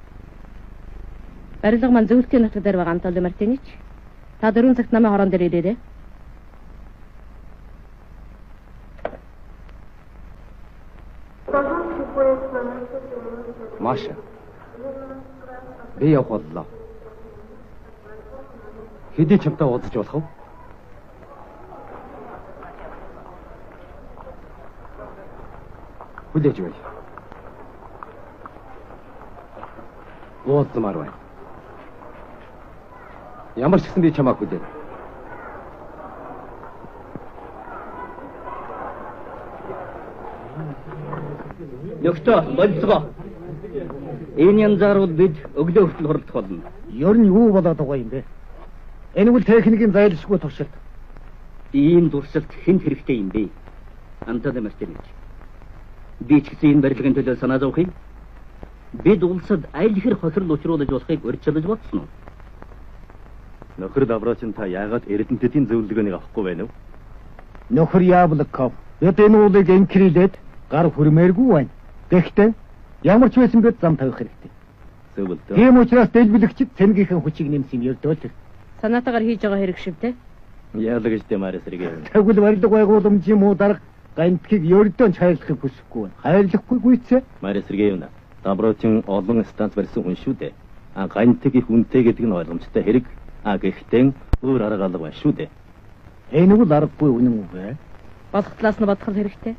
Барилга маань зөвлөлтийн нутаг дээр байгаа Анатолий Мартинович. Та 4 цагт намын хорон дээр ирээрэй. Маша. Би явах боллоо. Хэдий чамтай уулзаж болох вэ? Хүлээж бай. Уулзмаар байна. Ямар ч гэсэн би чамайг хүлээн. Нөхтөө болцгоо. Энэ янзаар бол бид өглөө хүртэл хуралдах болно. Ер нь юу болоод байгаа юм бэ? Энэ бол техникийн зайлшгүй туршилт. Ийм туршилт хэн хэрэгтэй юм бэ? Антон Мартинович. Би ч гэсэн энэ барилгын төлөө санаа зовх юм. Бид улсад аль хэр хохирол учруулж болохыг урьдчилж бодсон уу? Нөхөр давраач та яагаад Эрдэнэтийн зөвлөгөөнийг авахгүй байна вэ? Нөхөр Яблоков. Бид энэ уулыг инкрилээд гар хүрмээргүй байна. Гэхдээ ямар ч байсан бид зам тавих хэрэгтэй. Зөвлөдөө. Тийм учраас дэлбэлэгчид цэнгийнхэн хүчийг нэмсэн ярдөө л. Санаатаагаар хийж байгаа хэрэг шивтэй. Яалагч Дэмарэ Сергей. Тэгвэл барилга байгууламж юм уу дарга гантхийг ердөөнд хайрлахыг хүсэхгүй байна. Хайрлахгүй гүйцээ. Мария Сергеевна, Давраачин олон станц барьсан хүн шүү дээ. Гантхийг их үнэтэй гэдэг нь ойлгомжтой хэрэг. Гэхдээ өөр арга алга байна шүү дээ. Энэ бол аргагүй үнэн үү вэ? Болох талаас нь бодох хэрэгтэй.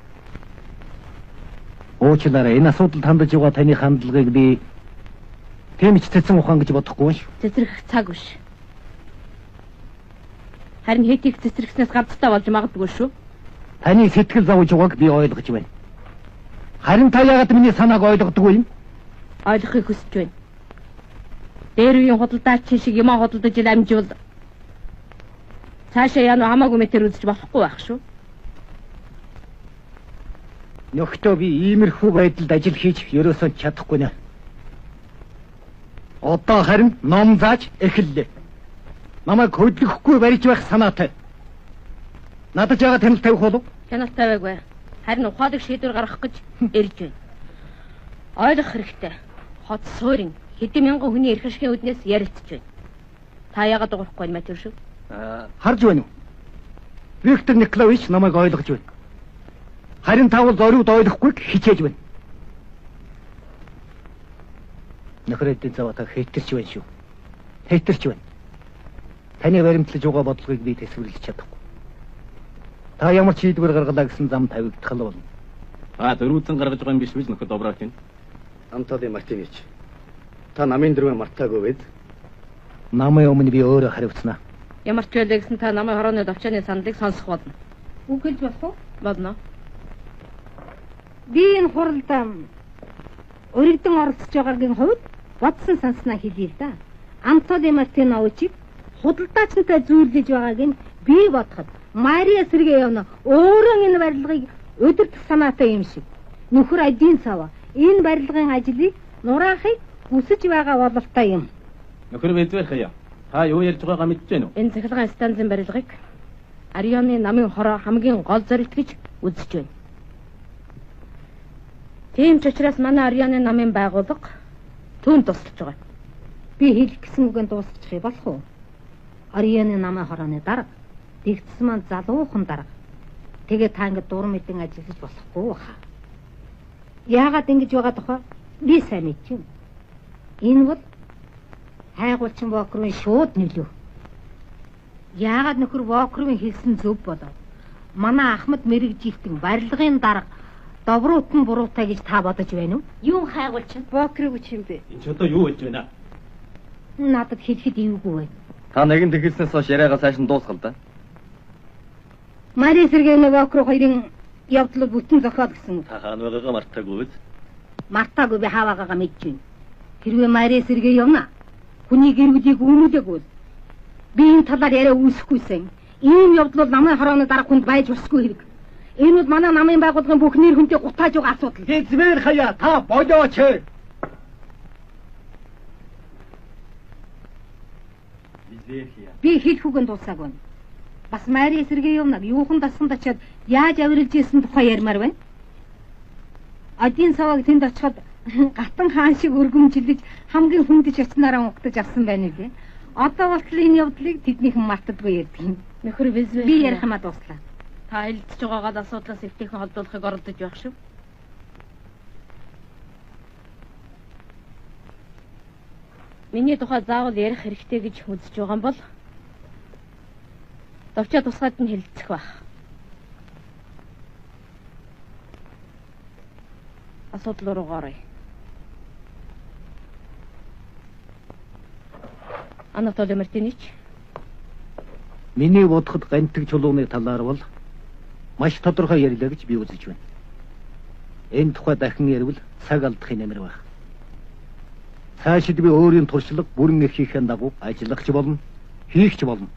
Уучлаарай, энэ асуудалд хандаж байгаа таны хандлагыг би тийм ч цэцэн ухаан гэж бодохгүй шүү. Цэцэрлэх цаг биш. Харин хэдийг цэцэрлэснээс гадтай болж магадгүй шүү. Таны сэтгэл зовж байгааг би ойлгож байна. Харин та яагаад миний санааг ойлгодгүй юм? Ойлгохыг хүсэж байна. Дээр үеийн худалдаачин шиг юмаа худалдаж ил амжуул. Цаашаа яа хамаагүй мэтэр үзэж болохгүй байх шүү. Нөхтөө би иймэрхүү байдалд ажил хийж ерөөсөө чадахгүй нэ. Одоо харин ном зааж эхэллээ. Намайг хөдлөхгүй барьж байх санаатай. Надад яагаад танил тавих болов? Танил тавиагүй. Харин ухаалаг шийдвэр гаргах гэж ирж байна. Ойлгох хэрэгтэй. Хот суурин хэдэн мянган хүний эрх ашигын үднээс ярилцж байна. Та яагаад дуурахгүй юм тэр шүү? Харж байна уу? Виктор Николаевич намайг ойлгож байна. Харин та бол зориуд ойлгохгүй хичээж байна. Нөхрөдөө заваа хэтэрч байна шүү. Хэтэрч байна. Таны баримтлаж байгаа бодлогыг би төсвөрлөж чадахгүй. Та ямар ч шийдвэр гаргалаа гэсэн зам тавигдах болно. Дөрвөн гаргаж байгаа юм биш үү нөхөр Добраачин? Антон Мартинович. Та намын дөрвөн мартаагүй вэ? Намын өмнө би өөрөө хариуцнаа. Ямар ч байлаа гэсэн та намын хорооны давчааны саналыг сонсох болно. Үг хэлж болох уу? Болно. Би энэ хуралд өргөдөн оролцож байгаагийн хувьд бодсон санснаа хэлье л да. Антон Мартиновичийг худалдаачтай зүйрлэж байгааг нь би бодоход Мария Сергеевна өөрөө энэ барилгыг өдөртөх санаатай юм шиг. Нөхөр Адин Сава энэ барилгын ажлыг нураахыг хүсэж байгаа бололтой юм. Нөхөр Бэдвэр хаяа. Та юу ярьж байгаагаа мэдэж байна уу? Энэ цахилгаан станцын барилгыг Арианы намын хороо хамгийн гол зорилт гэж үзэж байна. Тийм ч учраас манай Арианы намын байгууллага түүнд тусалж байгаа. Би хэлэх гэсэн үгэнд дуусчихъя болох уу? Арианы намын хорооны дарга дэгдсэн маань залуухан дарга. Тэгээ та ингэ дур мэдэн ажиллаж болохгүй баха. Яагаад ингэж байгаа тухай би сайн мэдчихэв. Энэ бол хайгуулчин Вокрын шууд нөлөө. Яагаад нөхөр Вокрын хэлсэн зөв болов? Манай Ахмад мэрэгжилтэн барилгын дарга Добруутан буруутай гэж та бодож байна уу? Юу хайгуулчин? Вокрыг үч юм бэ? Энд ч одоо юу болж байна? Надад хэлэхэд эвгүй байна. Та нэгэн тэгэлснээс хойш яриагаа цааш нь дуусгал да. Мария Сергеевна Вокр хоёрын явдлыг бүтэн зохиол гэсэн. Та хаана байгаагаа мартаагүй биз? Мартаагүй би хаваагаагаа мэдж байна. Хэрвээ Мария Сергеевна хүний гэр бүлийг үүрүүлээгүй би энэ талаар яриа үүсэхгүйсэн. Ийм явдал бол намын хорооны дарга хүнд байж усгүй хэрэг. Энэ бол манай намын байгууллагын бүх нэр хүнтэй гутааж байгаа асуудал. Хэзмээр хаяа та болооч. Би хэлэх үгэнд дуусаагүй. Бас Мария Сергеевнаг юухан дасганд очиад яаж авирж ийсэн тухай ярмаар байна. Адин Саваг тэнд очиход гатан хаан шиг өргөмжилж хамгийн хүндэж очнараа угтаж авсан байна лээ. Одоо болтол энэ явдлыг тэднийхэн мартдаггүй ярьдаг юм. Нөхөр визвэ. Би ярих юмаа дуслаа. Та элдэж байгаагаад асуудлаас эвтэйхэн холдуулахыг оролдож байх шүү. Миний тухай заавал ярих хэрэгтэй гэж үзэж байгаа юм бол довчоо тусгаад нь хэлцэх байх. Асуудал руу оръё. Анатолий Мартинович. Миний бодоход гантэг чулууны талаар бол маш тодорхой ярилаа гэж би үзэж байна. Энэ тухай дахин ярил цаг алдахын нэмэр байх. Цаашид би өөрийн туршлага бүрэн эрхийнхээ дагуу ажиллах ч болно, хийх ч болно.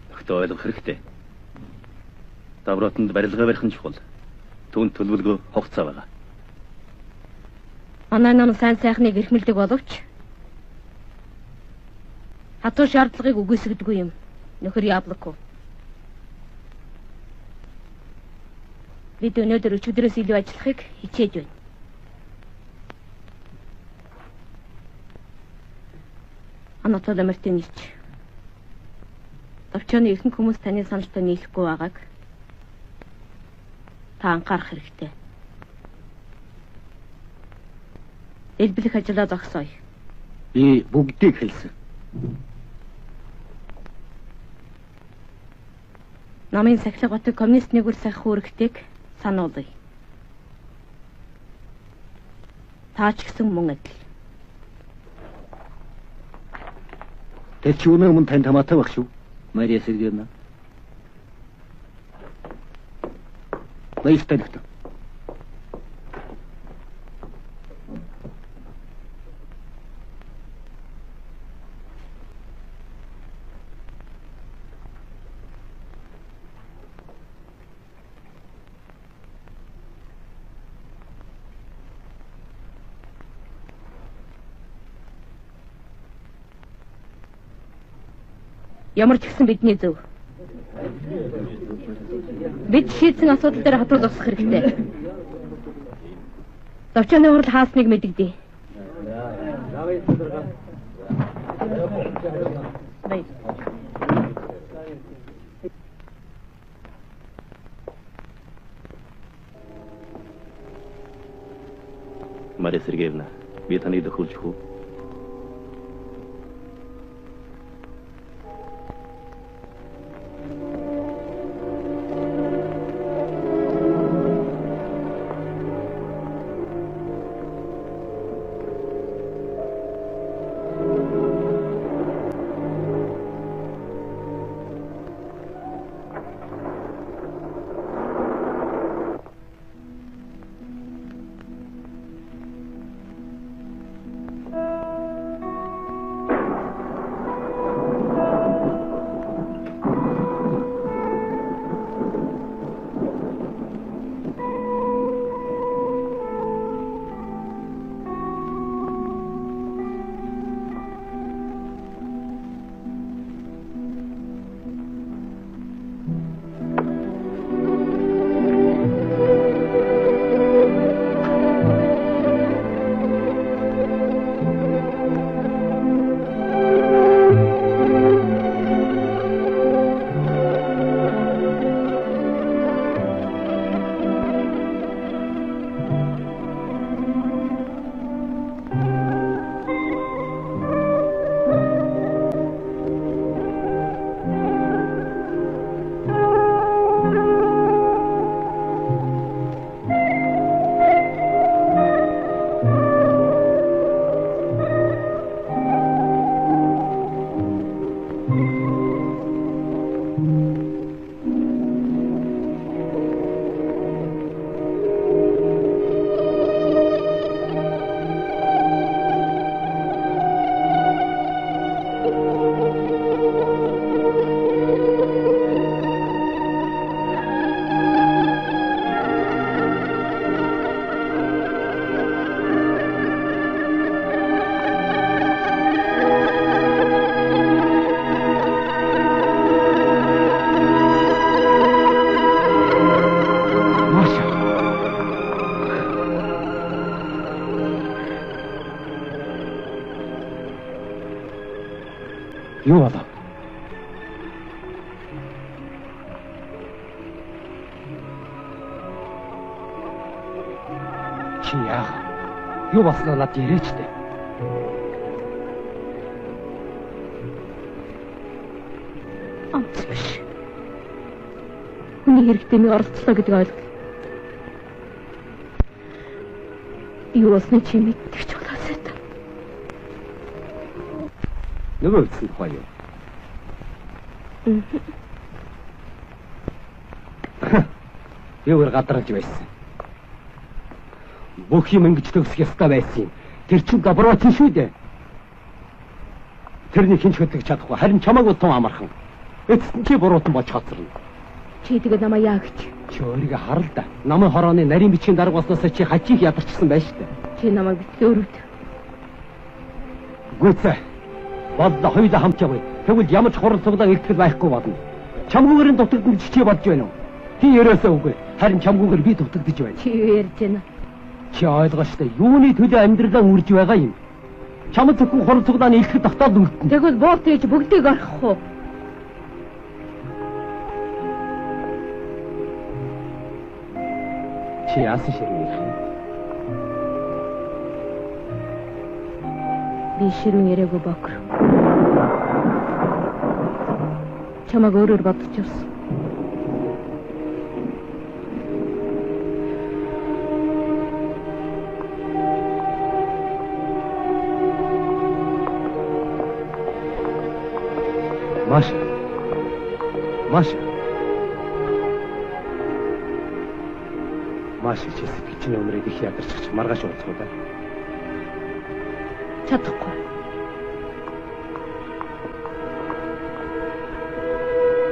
Нөхдөд ойлгох хэрэгтэй. Давроотонд барилга барих нь чухал. Түүнд төлөвлөгөө хугацаа байгаа. Манай ном сайн сайхныг эрхмэлдэг боловч хатуу шаардлагыг үгүйсгдэггүй юм. Нөхөр Яблоко. Бид өнөөдөр өчигдрөөс илүү ажиллахыг хичээж байна. Анатолий Мартинович. Довчооны ихэнх хүмүүс таны саналтай нийлэхгүй байгааг та анхаарах хэрэгтэй. Элбэлэх ажлаа зогсооё. Би бүгдийг хэлсэн. Намын сахилга батыг коммунист нэгүр сахих үүрэгтэйг сануулъя. Таач гэсэн мөн адил. Тэр чи өнөө өмнө тань тамаатай байх шүү. Мария Сергеевна. Баяртай нөхдөд. Ямар ч гэсэн бидний зөв. Бид шийдсэн асуудал дээр хатуу зогсох хэрэгтэй. Довчооны хурал хаасныг мэдэгдээ. Мария Сергеевна, би таныг дөхүүлж хүү. Юу болов? Чи яах? Юу болсноо надад яриач дээ. Амц биш. Хүний хэрэгтэйний оролцлоо гэдэг ойлголт. Юу болсноо чи мэдчих ч болоосай та. Нөгөө үсэн тухай юу? Юу гадарч байсан. Бүх юм ингэж төгсөх ёстой байсан юм. Тэр чинь доброоч шүү дээ. Тэрний хинч хөтлөж чадахгүй. Харин чамаагүй тун амархан. Эцэст чи буруутан болж хоцорно. Чи тэгээд намайг яа гэж? Чи өөрийгөө харал да. Намын хорооны нарийн бичгийн дарга болсноос чи хажиг ядарчсан байж таа. Чи намайг битлээ өрөвд. Гүцээ. Боллоо хоёулаа хамт явъя. Тэгвэл ямар ч хурал цуглаа илтгэл байхгүй болно. Чамгүйгээр дутагдсан гэж чи бодж байна уу? Ти ерөөсөө үгүй. Харин чамгүйгээр би дутагдж байна. Чи юу ярьж байна? Чи ойлгооч та юуны төлөө амьдралаа үрж байгаа юм. Чамд зөвхөн хурал цуглааны илтгэл тогтоол өнгөтөн. Тэгвэл буурт хийж бүгдийг орох уу? Чи яасан ширүүн ярих юм? Би ширүүн яриаггүй бокр. Чамайг өөрөөр бодож явсан. Маша. Маша. Маша чи сэтгэгчний өмрийг их ядарчих маргааш уулзах уу да? Чадахгүй.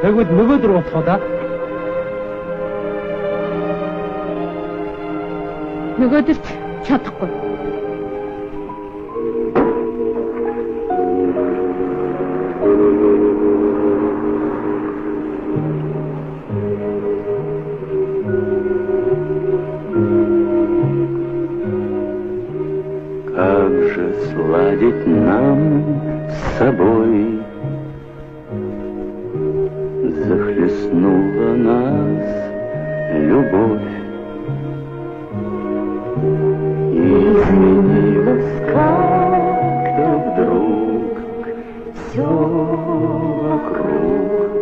Тэгвэл нөгөөдөр уулзах уу да? Нөгөөдөр чадахгүй. Сладить нам с собой, захлестнула нас любовь, изменилось как-то вдруг все вокруг,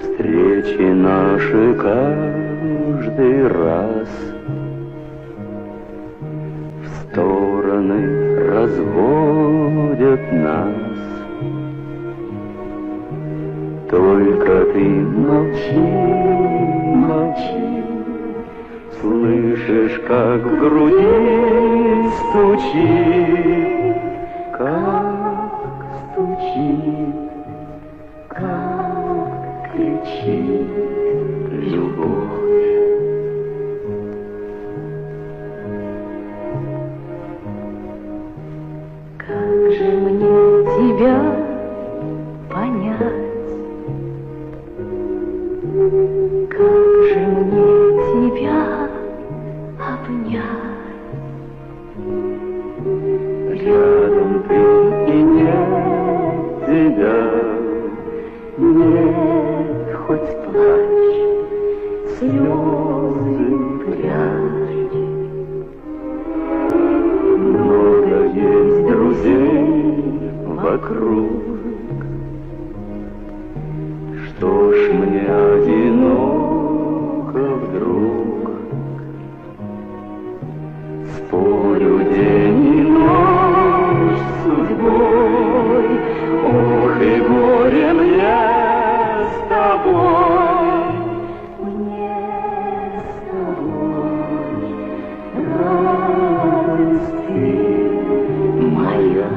встречи наши каждый раз в стороны разводят нас. Только ты молчи, молчи, слышишь, как в груди стучит, как стучит, как кричит любовь. Как же мне тебя понять? Как же мне тебя обнять? Рядом ты и нет тебя, нет, хоть плачь, слезы прячь. Много есть друзей вокруг, что ж мне одиноко вдруг? Спорю день и ночь с судьбой, ох и горе мне с тобой, мне с тобой, радость ты моя.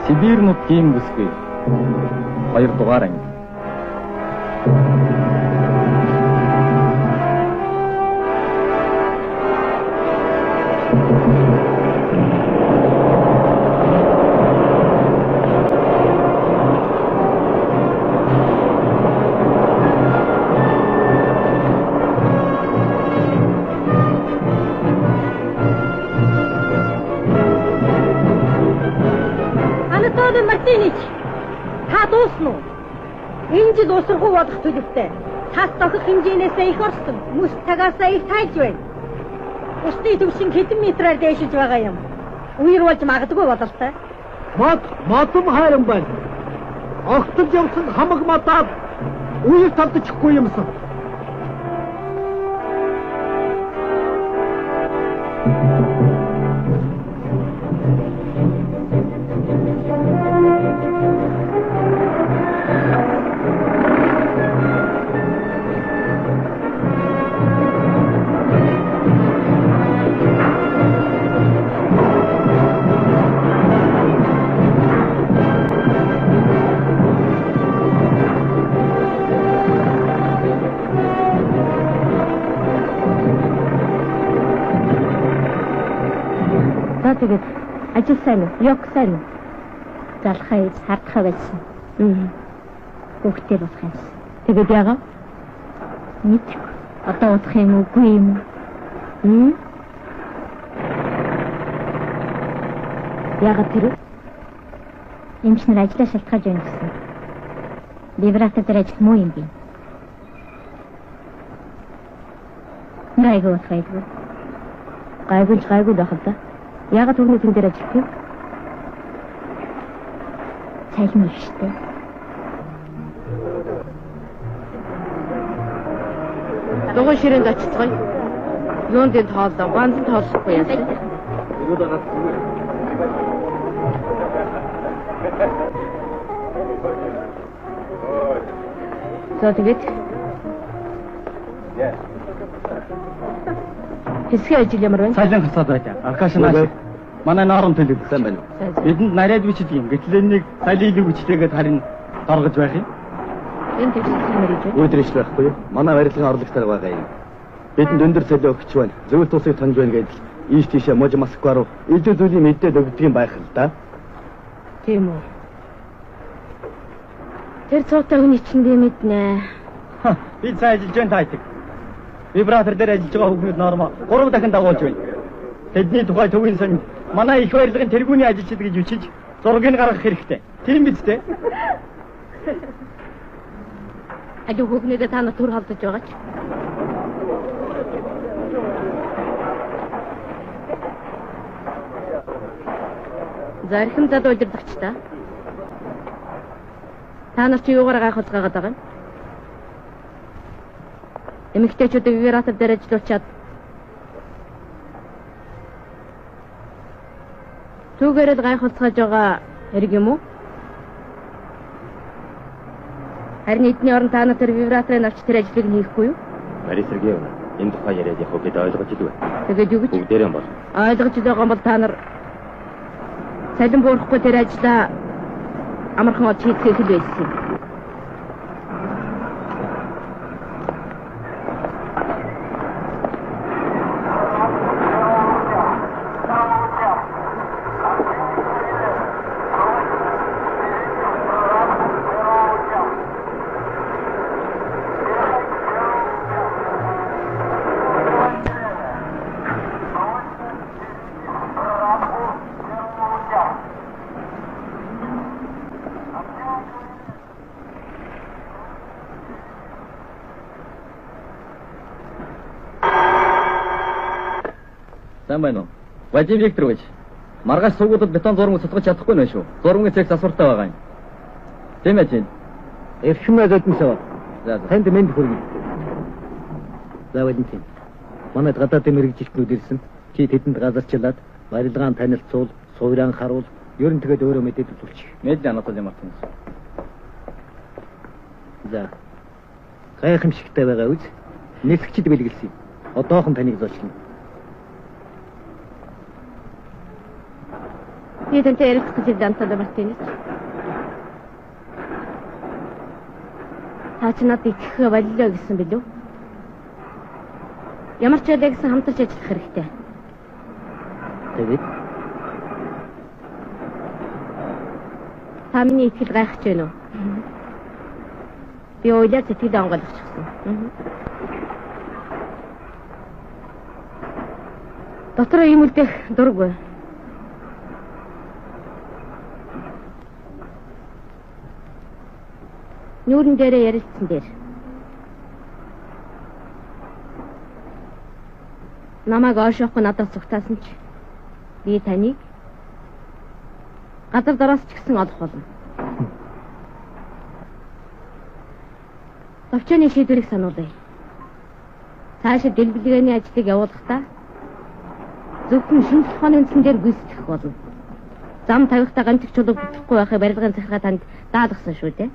Сибирь нутгийн бүсгүй 2 дугаар анги. Энэ жил усрахуу болох төлөвтэй. Цас дохих хэмжээнээсээ их орсон. Мөс цагаасаа их тайлж байна. Усны төвшин хэдэн метрээр дээшилж байгаа юм. Үер болж магадгүй бололтой. Модом хайран байна. Огтол явсан хамаг мадаад үер талдчихгүй юмсан. Тэгээд ажил сайн уу? Yok сайн уу? Залхаа хардхаа байсан. Хүүхдээ болох юм. Тэгээд яага? Мэдгүй. Одоо удах юм уугүй юм. Яага тэр? Эмчнэр ажиллаа шалтгаалж байна гэсэн. Вибратор дээр ажил муу юм би. Гайгүй байхгүй. Гайгүй байхад та. Яагаад түрүүний тэн дээр ажиллах вэ? Цайлм их штэ. Дугуй ширээнд очицгоё. Юунд энэ тоолоо, ганц тоолохгүй яасан. Юу дагаад. За тэгээд. Хэсгийн ажил ямар байна? Сайлан хасаад байлаа. Аркаш наа. Манай наарын төлөвлөсөн байна уу? Бидэнд нарийн бичдэг юм. Гэтэл энийг сайлын хүчтэйгээд харин гаргаж байх юм. Энэ төсөл мэрэж байна. Өөдрөж байхгүй юу? Манай барилгын орлогчтой байгаа юм. Бидэнд өндөр солио өгч байна. Зөвлөлт тусыг таньж байна гэдэл ийш тийшээ мож Москва руу илүү зүйлийг мэдээд өгдөг юм байх л да. Тийм үү. Тэр цоотойг нь чинь би мэднэ. Би цаа ажиллаж байна таадаг. Вибратор дээр ажиллаж байгаа хүмүүс нормал 3 дахин дагуулж байна. Тэдний тухай төвийн сан манай их барилгын тэргүүний ажилчид гэж үчиж зургийг гаргах хэрэгтэй. Тийм биз дээ? Ажиг хүүхнээдээ та нар төр халдаж байгаа ч. Зархим зад удирдагч та. Та нар чи юугаар гайхуулгаад байгаа юм? Эмэгтэйчүүдийг вибратор дээр ажиллуулчаад түүгээрэл гайхуулцгааж байгаа хэрэг юм уу? Харин эдний орон та нар тэр вибраторын авч тэр ажлыг хийхгүй юу? Мари Сергеевна, энэ тухай яриад явах гэдээ ойлгож илвэ. Тэгээд юу гэж? Бүгдээрээ бол. Ойлгож байгаа бол та нар салин буурахгүй тэр ажлаа амархан олж хийх хэл байсан юм. Сайн байна уу? Вадим Викторович, маргааш суугуудад бетон зураг цуцгаж чадахгүй нэ шүү. Зургийн цэгц асууртай байгаа юм. Тийм ээ. Эрхэм адилтнасаа. За. Танд мэнд хүргье. За Валентин. Манайд гадаадын мэрэгжилтнүүд ирсэн. Чи тэдэнд газарчлаад барилгаан танилцуул, суурьан харуул, ер нь тэгээд өөрөө мэдээд үзүүлчих. Мэдээ Анатолий Мартинс. За. Гайхамшигтай байгаа үз. Нисгчд бэлгэлсэн. Одоохон таныг зочлно. Би тэнтэй ярих гэж Анатолий Мартинс. Та ч надад итгэх боллоо гэсэн билүү? Ямар ч байлаа гэсэн хамтарч ажиллах хэрэгтэй. Тэгээд та миний итгэл гайхаж байна уу? Би ойлаа сэтгэл онгойлгочихсон. Дотроо юм үлдэх дурггүй. Нүүрэн дээрээ ярилцсан дээр. Намайг оошоохгүй надад цугтаасан ч би таныг газар дороос ч гэсэн олох болно. Товчооны шийдвэрийг сануулъя. Цаашид дэлбэлгээний ажлыг явуулахдаа зөвхөн шинэ толгойн үндсэн дээр гүйцэтгэх болно. Зам тавихтаа ганцх чулуу бүтэхгүй байхыг барилгын захиргаа танд даалгасан шүү дээ.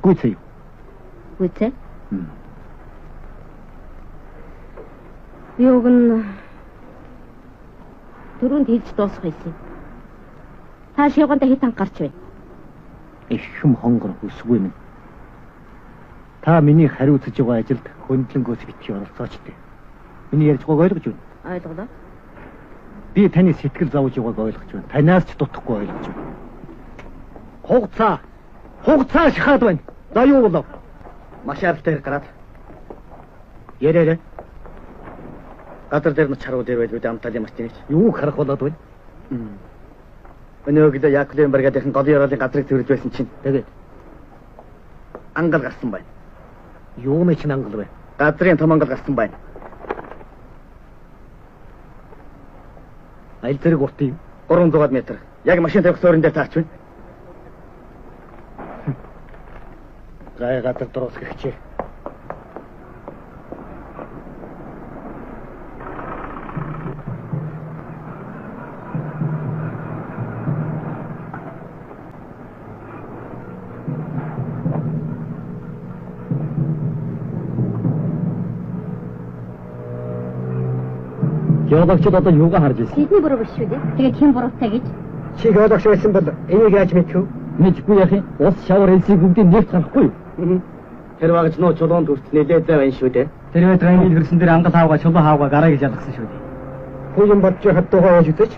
Гүйцээ. Гүйцээ? Би өгн түрүүнд хийж дуусах байсан. Та шивгантаа хит ангарч байна. Ихэм хонгор өсгүй минь. Та миний хариуцж байгаа ажилд хөндлөнгөөс битгий оролцооч дээ. Миний ярьж байгааг ойлгож байна. Ойлголоо. Би таны сэтгэл зовж байгааг ойлгож байна. Танаас ч дутхгүй ойлгож байна. Хугацаа шахаад байна. За юу болов? Маш аралтай гараад. Ярээрээ. Гадар дээр нь чаруу дээр байл үү амтал юм ачиж. Юу харах болоод байна? Өнөөгд Яковленбергийнхэн голын яралын газрыг төрж байсан чинь тэгээд ангал гарсан байна. Юу нэг чинь ангал бай. Газрын том ангал гарсан байна. Айл зэрэг урт юм. 300 м. Яг машин тавих суурин дээр таач байна. Гай гадар дөрөс гихчээ. Геологчид одоо юугаа харж ирсэн? Бидний буруу биш шүү дээ. Тэгээд хэн буруутай гэж? Чи геологч байсан бол энийг яаж мэдв? Мэдгүй яах юм? Ус шавар хэлсийг бүгдийг нефт гарахгүй юу? Тэр багч нөө чулуунд хүрт нэлээд байна шүү дээ. Тэр ветраны хөрсөн дээр ангал хаавга чулуу хаавга гараа гэж ялгсан шүү дээ. Хөөм бодж хаттуугаа яаж үтэж?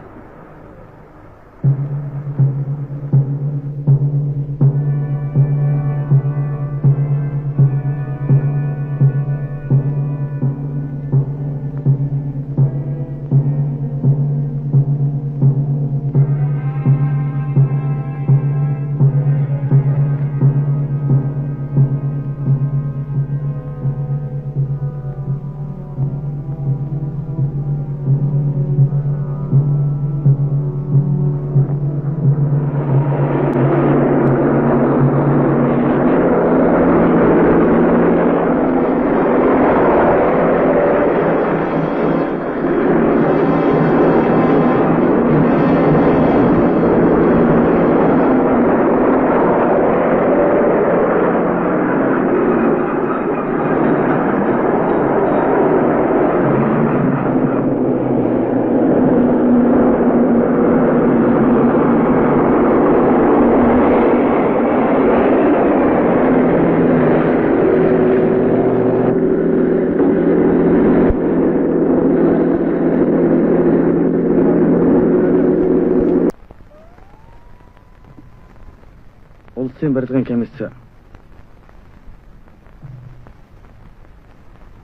Улсын барилгын комисс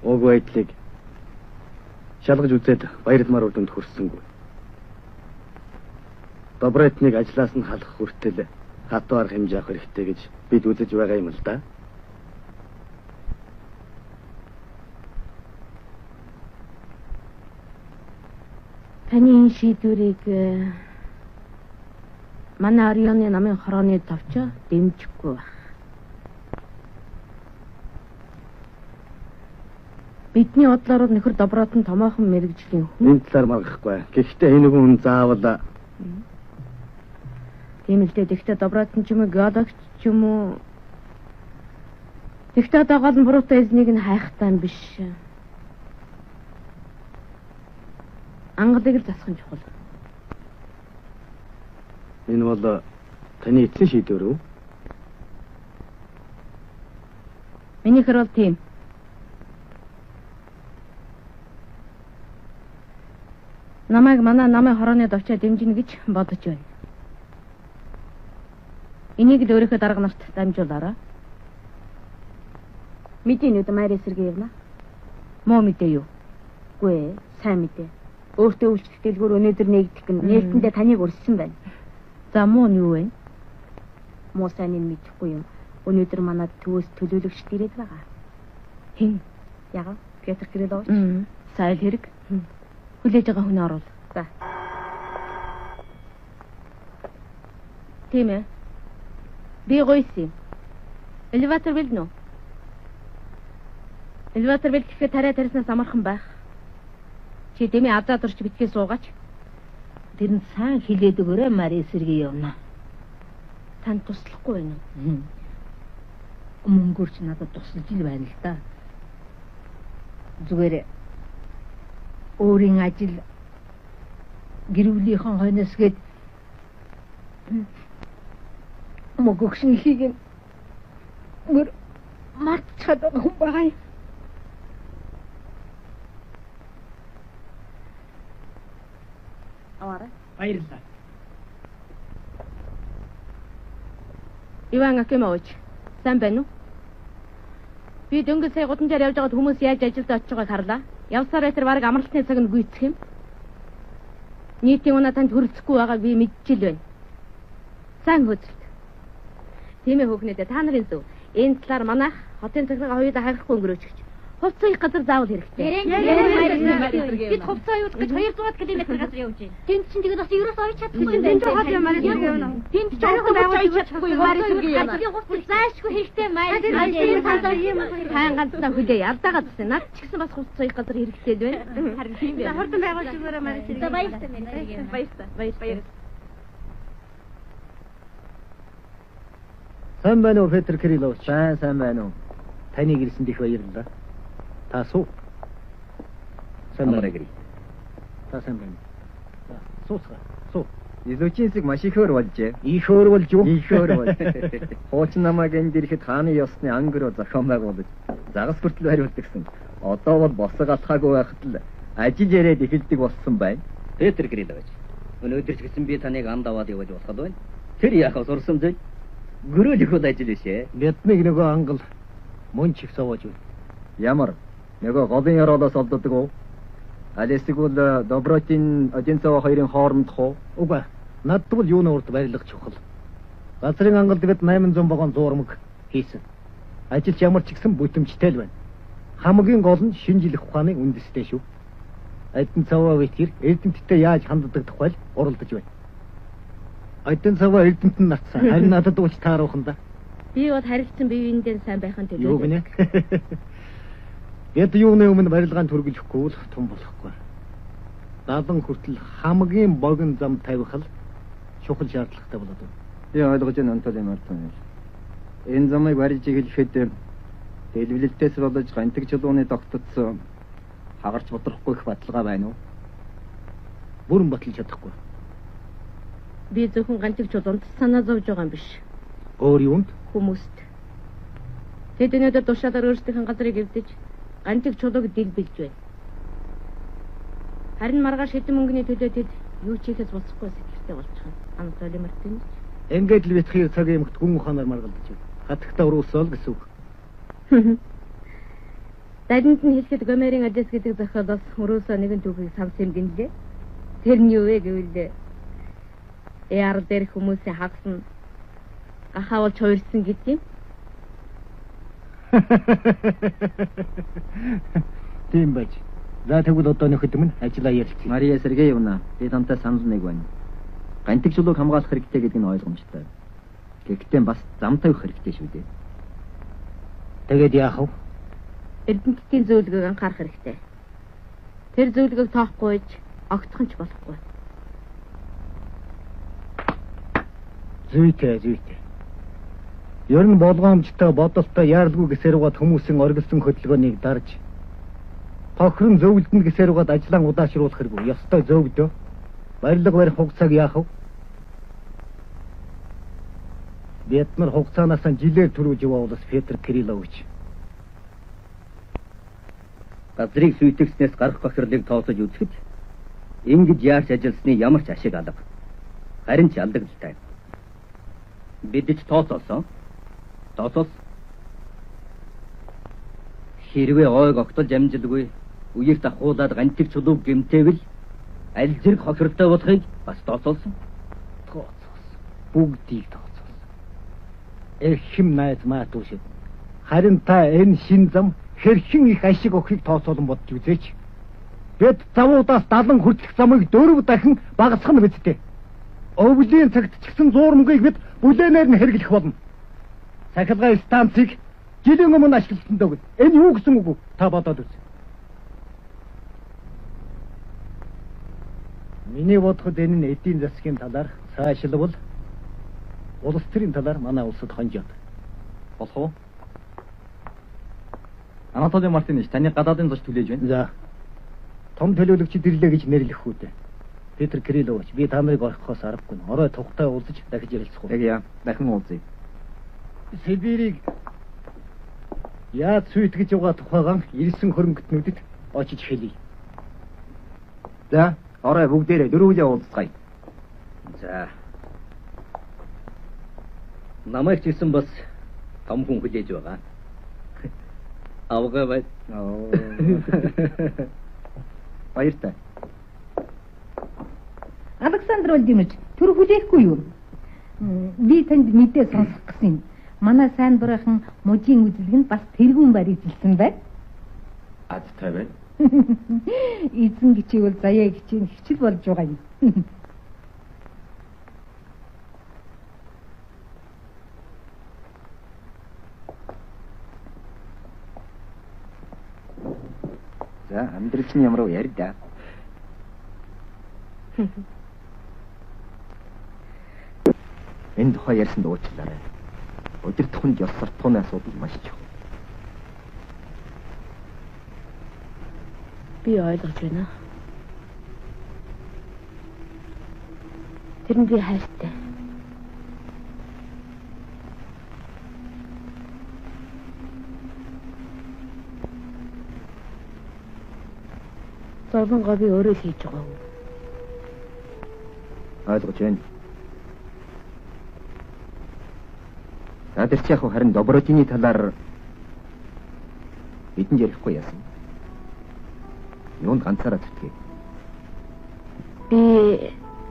уг байдлыг шалгаж үзээд баярламар өрдөнд хүрсэнгүй. Добротныг ажлаас нь халах хүртэл хатуу арга хэмжээ авах хэрэгтэй гэж бид үзэж байгаа юм л да. Таны энэ шийдвэрийг манай Орионы намын хорооны товчоо дэмжихгүй байх. Бидний бодлоор нөхөр Добротын томоохон мэрэгжлийн хүн. Энэ талаар маргахгүй. Гэхдээ энэ хүн заавал Тийм л дээ. Тэгтээ Добротын ч юм уу геологч ч юм уу. Тэгтээ одоо гол нь буруутай эзнийг нь хайхтаа юм биш. Ангалыг л засах нь чухал. Энэ бол таны эцсийн шийдвэр үү? Минийхэр бол тийм. Намайг манай намын хорооны довчоо дэмжинэ гэж бодож байна. Энийг л өөрийнхөө дарга нарт дамжуулаарай. Мэдээ нүд Мари Сергеевна. Муу мэдээ юу? Үгүй ээ, сайн мэдээ. Өөртөө үйлчлэх дэлгүүр өнөөдөр нэгдэх гэн нээлтэндээ таныг урьсан байна. За муу нь юу вэ? Муу сайн нь мэдэхгүй юм. Өнөөдөр манад төвөөс төлөөлөгчд ирээд байгаа. Хэн? Яга? Петр Кириллович. Сайл хэрэг. Хүлээж байгаа хүн оруул. За. Тийм ээ. Би гойсон. Элеватор бэлнэ үү? Элеватор бэлтгэхэд тарай тарьснаас амархан байх. Чи дэмий авдаа дурч битгий суугаач. Тэр нь сайн хилээд өгөөрэй Мари Сергеевна. Танд туслахгүй байна уу? Мөнгөөрч надад тусалж ил байна л да. Зүгээр өөрийн ажил гэрүүлийнхэн хойноос гээд мөгөгшин хийх мөр мартчихад байгаа хүн байгаа юм. Аваарай. Баярлалаа. Иван Акимович, сайн байна уу? Би дөнгөж сая гудамжаар явж байгаад хүмүүс яаж ажилд очиж байгааг харлаа. Явсаар байтар бараг амралтын цаг нь гүйцэх юм. Нийтийн унаа танд хүрэлцэхгүй байгааг би мэдчихэл байна. Сайн хөдөлт. Тийм ээ хөөхнөдөө та нарын зөв. Энэ талаар манайх хотын захиргаа хоёулаа хайхгүй өнгөрөөч гэж. Хувцас их газар заавал хэрэгтэй. Бид хувцас оюутгах гэж 200 км газар явж байна. Тэнд чинь тэгээд бас ерөөс оёж чадахгүй юм байна. Тэнд хол юм Мари Сергеевна. Тэнд ч жоохон оёж чадахгүй юм Мари Сергеевна. Ажлын хувцас заашгүй хэрэгтэй Мари Сергеевна. Хаан ганцдаа хүлээ явдаагаад байна. Над ч гэсэн бас хувцас оёх газар хэрэгтэй л байна. Харин тийм байна. Хурдан байгуулж өгөөрэй Мари Сергеевна. Баярлалаа Мари Сергеевна. Баярлалаа. Сайн байна уу Петр Кириллович? Сайн байна уу. Таныг ирсэнд их баярлалаа. Та суу. Сайн байна. Та сайн байна. Сууцгаа. Суу. Изучинсыг маш ихээр болжээ. Ихээр болж юу? Ихээр бол. Хуучин намайг энд ирэхэд хааны ёсны ангөрөө зохион байгуулж загас хүртэл бариулдаг гэсэн. Одоо бол босго алхаагүй байхад л ажил яриад эхэлдэг болсон байна. Петр Кириллович. Өнөөдөр ч гэсэн би таныг анд аваад явж болоход байна. Тэр яхаа сурсан зүйл. Гөрөөлөх үл ажил бишээ. Биднийг нөгөө ангал мөн ч их сууж байна. Ямар нөгөө голын яроолоос олддог уу? Алесигул Добротин Одинцова хоёрын хоорондох уу? Үгүй. Надад бол юуны урд барилга чухал. Газрын ангалд бид 800 вагон зурмаг хийсэн. Ажилч ямар ч гэсэн бүтэмжтэй л байна. Хамгийн гол нь шинжилэх ухааны үндэстэй шүү. Одинцова витгэр Эрдэнэттэй яаж ханддаг тухай уралдаж байна. Одинцова Эрдэнэт нь натсан. Харин надад ууч тааруухан да. Би бол харилцсан биеиндээ сайн байхын төлөө. Юу гинэ? Бид юуны өмнө барилгаанд хүргэлэхгүй л том болохгүй. Дадан хүртэл хамгийн богино зам тавих л чухал шаардлагатай болоод байна. Би ойлгож байна Антоли Мартин. Энэ замыг барьж эхлэхэд дэлбэлэлтээс болж гантэг чулууны тогтцсон хагарч бодрохгүй их баталгаа байна уу? Бүрэн баталж чадахгүй. Би зөвхөн гантэг чулуунд санаа зовж байгаа юм биш. Өөр юунд? Хүмүүст. Тэд өнөөдөр тушаалаар өөрсдийнх нь газрыг эвдэж гантэг чулууг дэлбэлж байна. Харин маргааш хэдэн мөнгөний төлөө тэд юу ч хийхээс болсохгүй сэтгэлтэй болчихно. Антоли Мартин. Ингээд л битгий цагийн эмхт гүн ухаанаар маргалдаж байна. Хатагтаа уруусвал гэсэн үг. Дайданд нь хэлэхэд Гомерийн Одесс гэдэг зохиолоос өрөөсөө нэгэн түүхийг сансан юм гинлээ. Тэр нь юу вэ гэвэл яар дээр хүмүүсийн хагас нь гахаавал чойрсон гэдэг юм. Тийм байж. За тэгвэл одоо нөхөд минь ажиллаа ярилцъя. Мария Сергеевна, би тантай санал нэг байна. Гантэг чулууг хамгаалах хэрэгтэй гэдэг нь ойлгомжтой. Гэхдээ бас зам тавих хэрэгтэй шүү дээ. Тэгээд яах вэ? Эрдэнэтийн зөвлөгөөг анхаарах хэрэгтэй. Тэр зөвлөгөөг тоохгүй ч огтхон ч болохгүй. Зүйтэй. Ер нь болгоомжтой бодолтой яарлгүй гэсээр угаад хүмүүсийн оргилсон хөдөлгөөнийг дарж тохирон зөвлөднө гэсээр угаад ажлаа удаашруулах хэрэггүй. Ёстой зөвлөө. Барилга барих хугацааг яах вэ? Бид нар хугацаанаас жилээр түрүүж явуулсан Петр Кириллович. Газрыг сүйтгэснээс гарах бохирлыг тооцож үзэхэд ингэж яарч ажилласны ямар ч ашиг алга. Харин ч алдагдaltaй. Бид ч тооцоолсон. Хэрвээ ойг огтолж амжилгүй үеийг дахуулаад гантэг чулууг гэмтээвэл аль зэрэг хохиролтой болохыг бас тооцоолсон. Бүгдийг тооцоолсон. эрхэм найз маатуушид. Харин та энэ шин зам хэрхэн их ашиг өгөхийг тооцоолон бодж үзээч. Бид завуудаас 70 хүртэлх замыг 4 дахин багасгах нь бидтэй. Өвлийн цагт ч гэсэн зуурмгийг бид бүлээнээр нь хэрэглэх болно. Сахилгын станцыг жилийн өмнө ашигласан дөө. Энэ юу гэсэн үг вэ? Та бодоод үз. Миний бодоход энэ нь эдийн засгийн талаар цаашлбал улс төрийн талаар манай улсад хонжоод болох уу? Анатолий Мартинович таны гадаадын зоч түлээж байна. За. Том төлөөлөгчд ирлээ гэж нэрлэх үү дээ. Петр Кириллович, би та нарыг орхихоос аргагүй. Орой тухтай уулзаж дахиж ярилцах уу? Яг яа, дахин уулзъя. Сибирийг яаж сүйтгэж байгаа тухайгаан ирсэн хөрөнгөтнүүдэд очиж хэлье. За, орой бүгдээрээ дөрвөлээ уулзцгаая. За. Намайг ч гэсэн бас том хүн хүлээж байгаа. Авгаа бай. Баяртай. Александр Владимирович, төр хүлээхгүй юу? Би танд мэдээ сонсох гэсэн. Манай сайн дурынхан мужийн үзлэг нь бас тэргүүн барь эзэлсэн бай. Адтай байна. Эзэн гिचвэл заяа гिचэн хичил болж байгаа юм. За, амьдрал чинь ямар вэ яри да. Энэ тухай ярьсан дуучлаарай. Өдөр төхөнд ёс суртахууны асуудал маш чухал. Би ойлгож байна. Тэр нь би хайртай. Зовлонгоо би өөрөө л хийж байгаа. Ойлгож байна. Надад яг харин Добродины талаар бидэнд ярихгүй яасан. Юунд ганцаараа зүтгэе. Би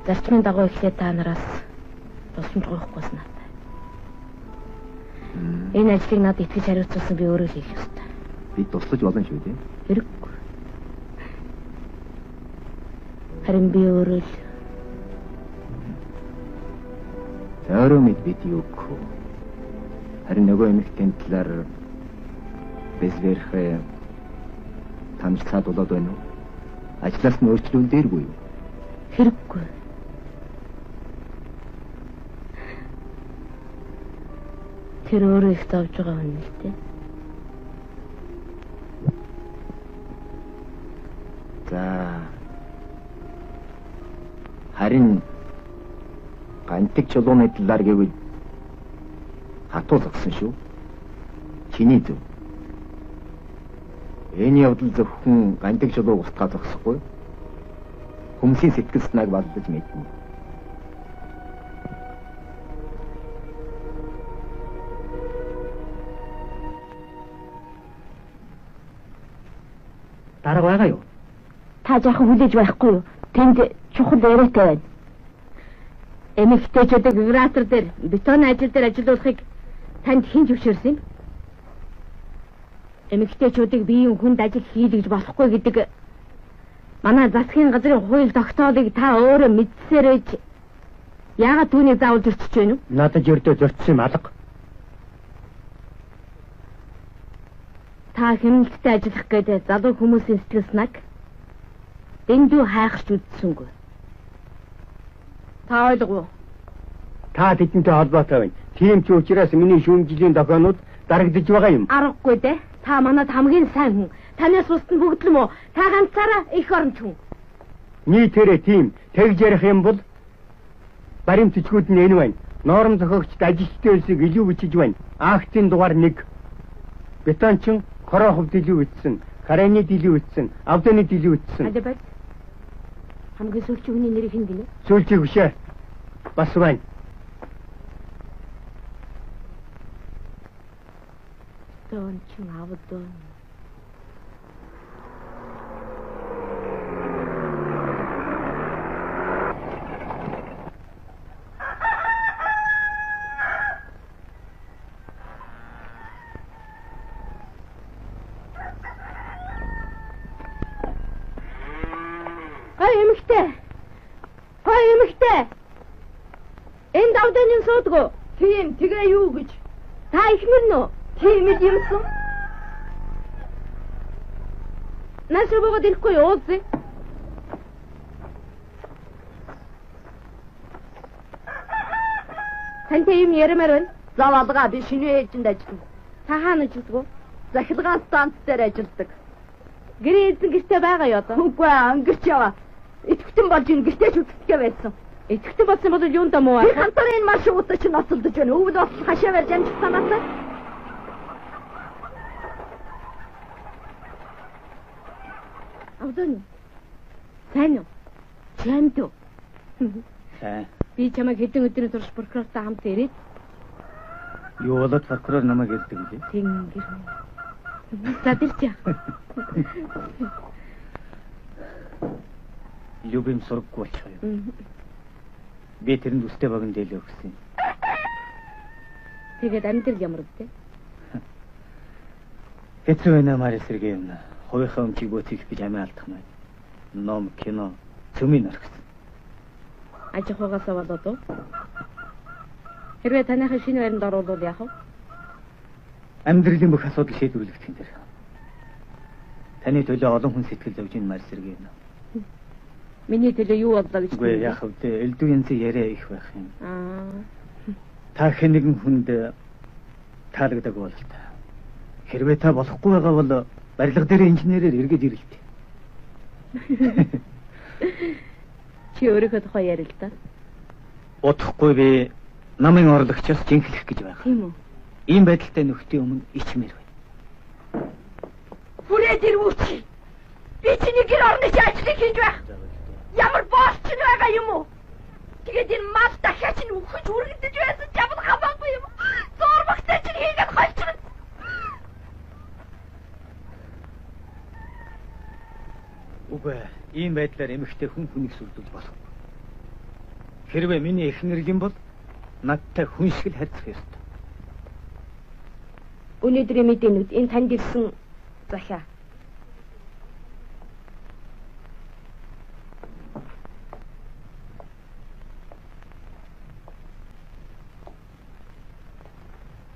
зарчмын дагуу ихлээр та нараас тусламж гуйхгүйс надад. Энэ ажлыг надад итгэж хариуцсан би өөрөө хийх ёстой. Би туслаж болно шүү дээ. Хэрэггүй. Харин би өөрөө л өөрөө мэд бид юу гэх вэ? Харин нөгөө эмэгтэй талаар безверхэ танилцаад болоод байна уу? Ажлаас нь өөрчлөл дээргүй юу? Хэрэггүй. Тэр өөрөө их зовж байгаа хүн л дээ. За. Харин гантик чулууны талаар гэвэл хатуу загсан шүү. Чиний зөв. Энэ явдал зөвхөн гантик чулууг устгаа зогсохгүй. Хүмүүсийн сэтгэл санааг бадлаж мэднэ. Дарга байгаа юу? Та жаахан хүлээж байхгүй юу? Тэнд чухал яриатай байна. Эмэгтэйчүүдийг вибратор дээр бетон ажил дээр ажиллуулахыг танд хэн зөвшөөрсөн юм? Эмэгтэйчүүдийг биеийн хүнд ажил хийлгэж болохгүй гэдэг манай засгийн газрын хууль тогтоолыг та өөрөө мэдсээр байж яагаад түүнийг заавал зөрчиж байна вэ? Надад ердөө зөрчсөн юм алга. Та хэмнэлттэй ажиллах гэдэг залуу хүмүүсийн сэтгэл санааг дэндүү хайхарч үзсэнгүй. Та ойлгов уу? Та тэдэнтэй холбоотой байна. Тийм ч учраас миний шүүмжлийн дохионууд дарагдж байгаа юм. Аргагүй дээ. Та манад хамгийн сайн хүн. Танаас бусд нь бүгд л мөө. Та ганцаараа их оронч хүн. Нийтээрээ тийм тэгж ярих юм бол баримтчгүүд нь энэ байна. Норм зохиогчд ажилчдын үлсийг илүү бичиж байна. Акцийн дугаар 1. Бетончин Хорохов дэлүү ütсэн, Караны дэлүү ütсэн, Авданы дэлүү ütсэн. Алибад. Хамгийн сүүлчийн хүний нэрийг хэн гинэ? Сүүлчийн хөшөө. Бас байна. Бетончин Авдан. Уудаг. Тийм, тэгээ юу гэж? Та ихнэр нөө? Тийм л юмсан. Наашаа богод ирэхгүй юу? Тантай юм ярмаар байна. Завалгаа би шинэ ээлжинд ажиллана. Та хаана ажилладаг вэ? Захилгаан станц дээр ажилладаг. Гэрээ эзэн гэртээ байгаа юу одоо? Үгүй ангирч яваа. Итгэвтэн болж ин гэртээ ч үтгэдэг байсан. Итгэвтэн болсон бол юундаа муу аа? Би хантар энэ маш удаа чи ноцолдож байна. Өвд бас хашаа барьж амжих санаатай. Авдон. Сайн уу? Чамд уу? Сайн. Би чамайг хэдэн өдрийн турш прокурортой хамт ирээд юу болоод прокурор намайг ирдэг лээ. Тэнгэр. Задэрч яах. Любим сургаггүй болчихоо юу. Би тэрэнд үстэй баган дээлээ өгсөн. Тэгээд амьдрал ямар вэ? Хэцүү байна Мари Сергеевна. Хувийнхаа өмчийг бөтгөх гэж амиа алдах нь. Ном, кино, цөмийн орхисон. Аж ахуйгаасаа болоод уу? Хэрвээ таныхаа шинэ байранд оруулаад яах вэ? Амьдралын бүх асуудал шийдвэрлэгдэх юм дээр. Таны төлөө олон хүн сэтгэл зовж ин Мари Сергеевна. Миний төлөө юу бодлоо гэж үгүй яах вэ? Элдв янзын яриа их байх юм. Та хэн нэгэн хүнд таалагдаг бол та. Хэрвээ та болохгүй байгаа бол барилга дээр инженерээр эргэж ирэлтээ. Чи өөрийнхөө тухай ярил та. Удахгүй би намын орлогчоос жинхлэх гэж байгаа. Тийм үү? Ийм байдалтай нөхдийн өмнө ичмээр байна. Хүрээд ирвүүч. Би чиний гэр орны ажлыг хийж байх. Ямар боос ч байгаа юм уу? Тэгээд энэ мал дахиад чинь үхэж үргэлдэж байсан ч ямар хамаагүй юм. Зурмагтай чинь хийгээд хольчихно. Үгүй ийм байдлаар эмэгтэй хүн хүнийг сүрдүүл болохгүй. Хэрвээ миний эхнэр юм бол надтай хүн шиг л харьцах ёстой. Өнөөдрийн мэдээнүүд энэ танд ирсэн захиа.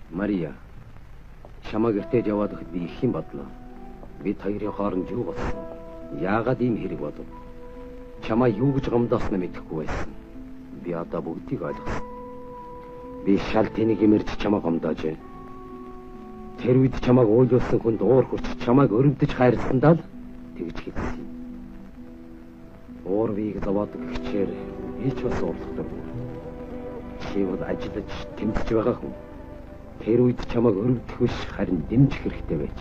Мария, чамаа гэртээ яваад ихэд би их юм бодлоо. Бид хоёрын хооронд юу болсон? Яагаад ийм хэрэг болов? Чамаа юу гэж гомдоосноо мэдэхгүй байсан. Би одоо бүгдийг ойлгосон. Би шал тэнийг имэрч чамаа гомдоожээ. Тэр үед чамааг уйлуулсан хүнд уур хурц чамааг өрөвдөж хайрласандаа л тэгж хийсэн. Уур вийг зовоод гихчээр би ч бас уурлахдаг. Чи бол ажиллаж тэмцэж байгаа хүн. Тэр үед чамааг өрөвдөх биш харин дэмжих хэрэгтэй байж.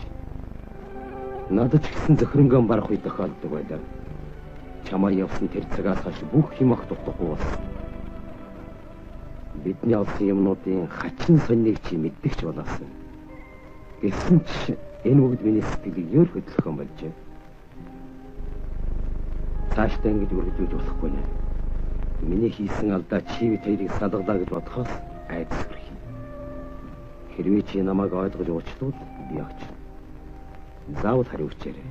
Надад ч гэсэн зөвхөрөнгөө барах үе тохиолддог байлаа. Чамаа явсан тэр цагаас хойш бүх юм ах дутахгүй болсон. Бидний олсон юмнуудын хачин сонныг чи мэддэг ч болоосон. Гэсэн ч энэ бүгд миний сэтгэлийг ёр хөдлөх юм болжээ. Цаашдаа ингэж үргэлжлүүлж болохгүй нэ. Миний хийсэн алдаа чи бид хоёрыг салгалаа гэж бодохоос айдас хүрэх юм. Хэрвээ чи намайг ойлгож уучлавал би огч. Заавал хариуцээрэй.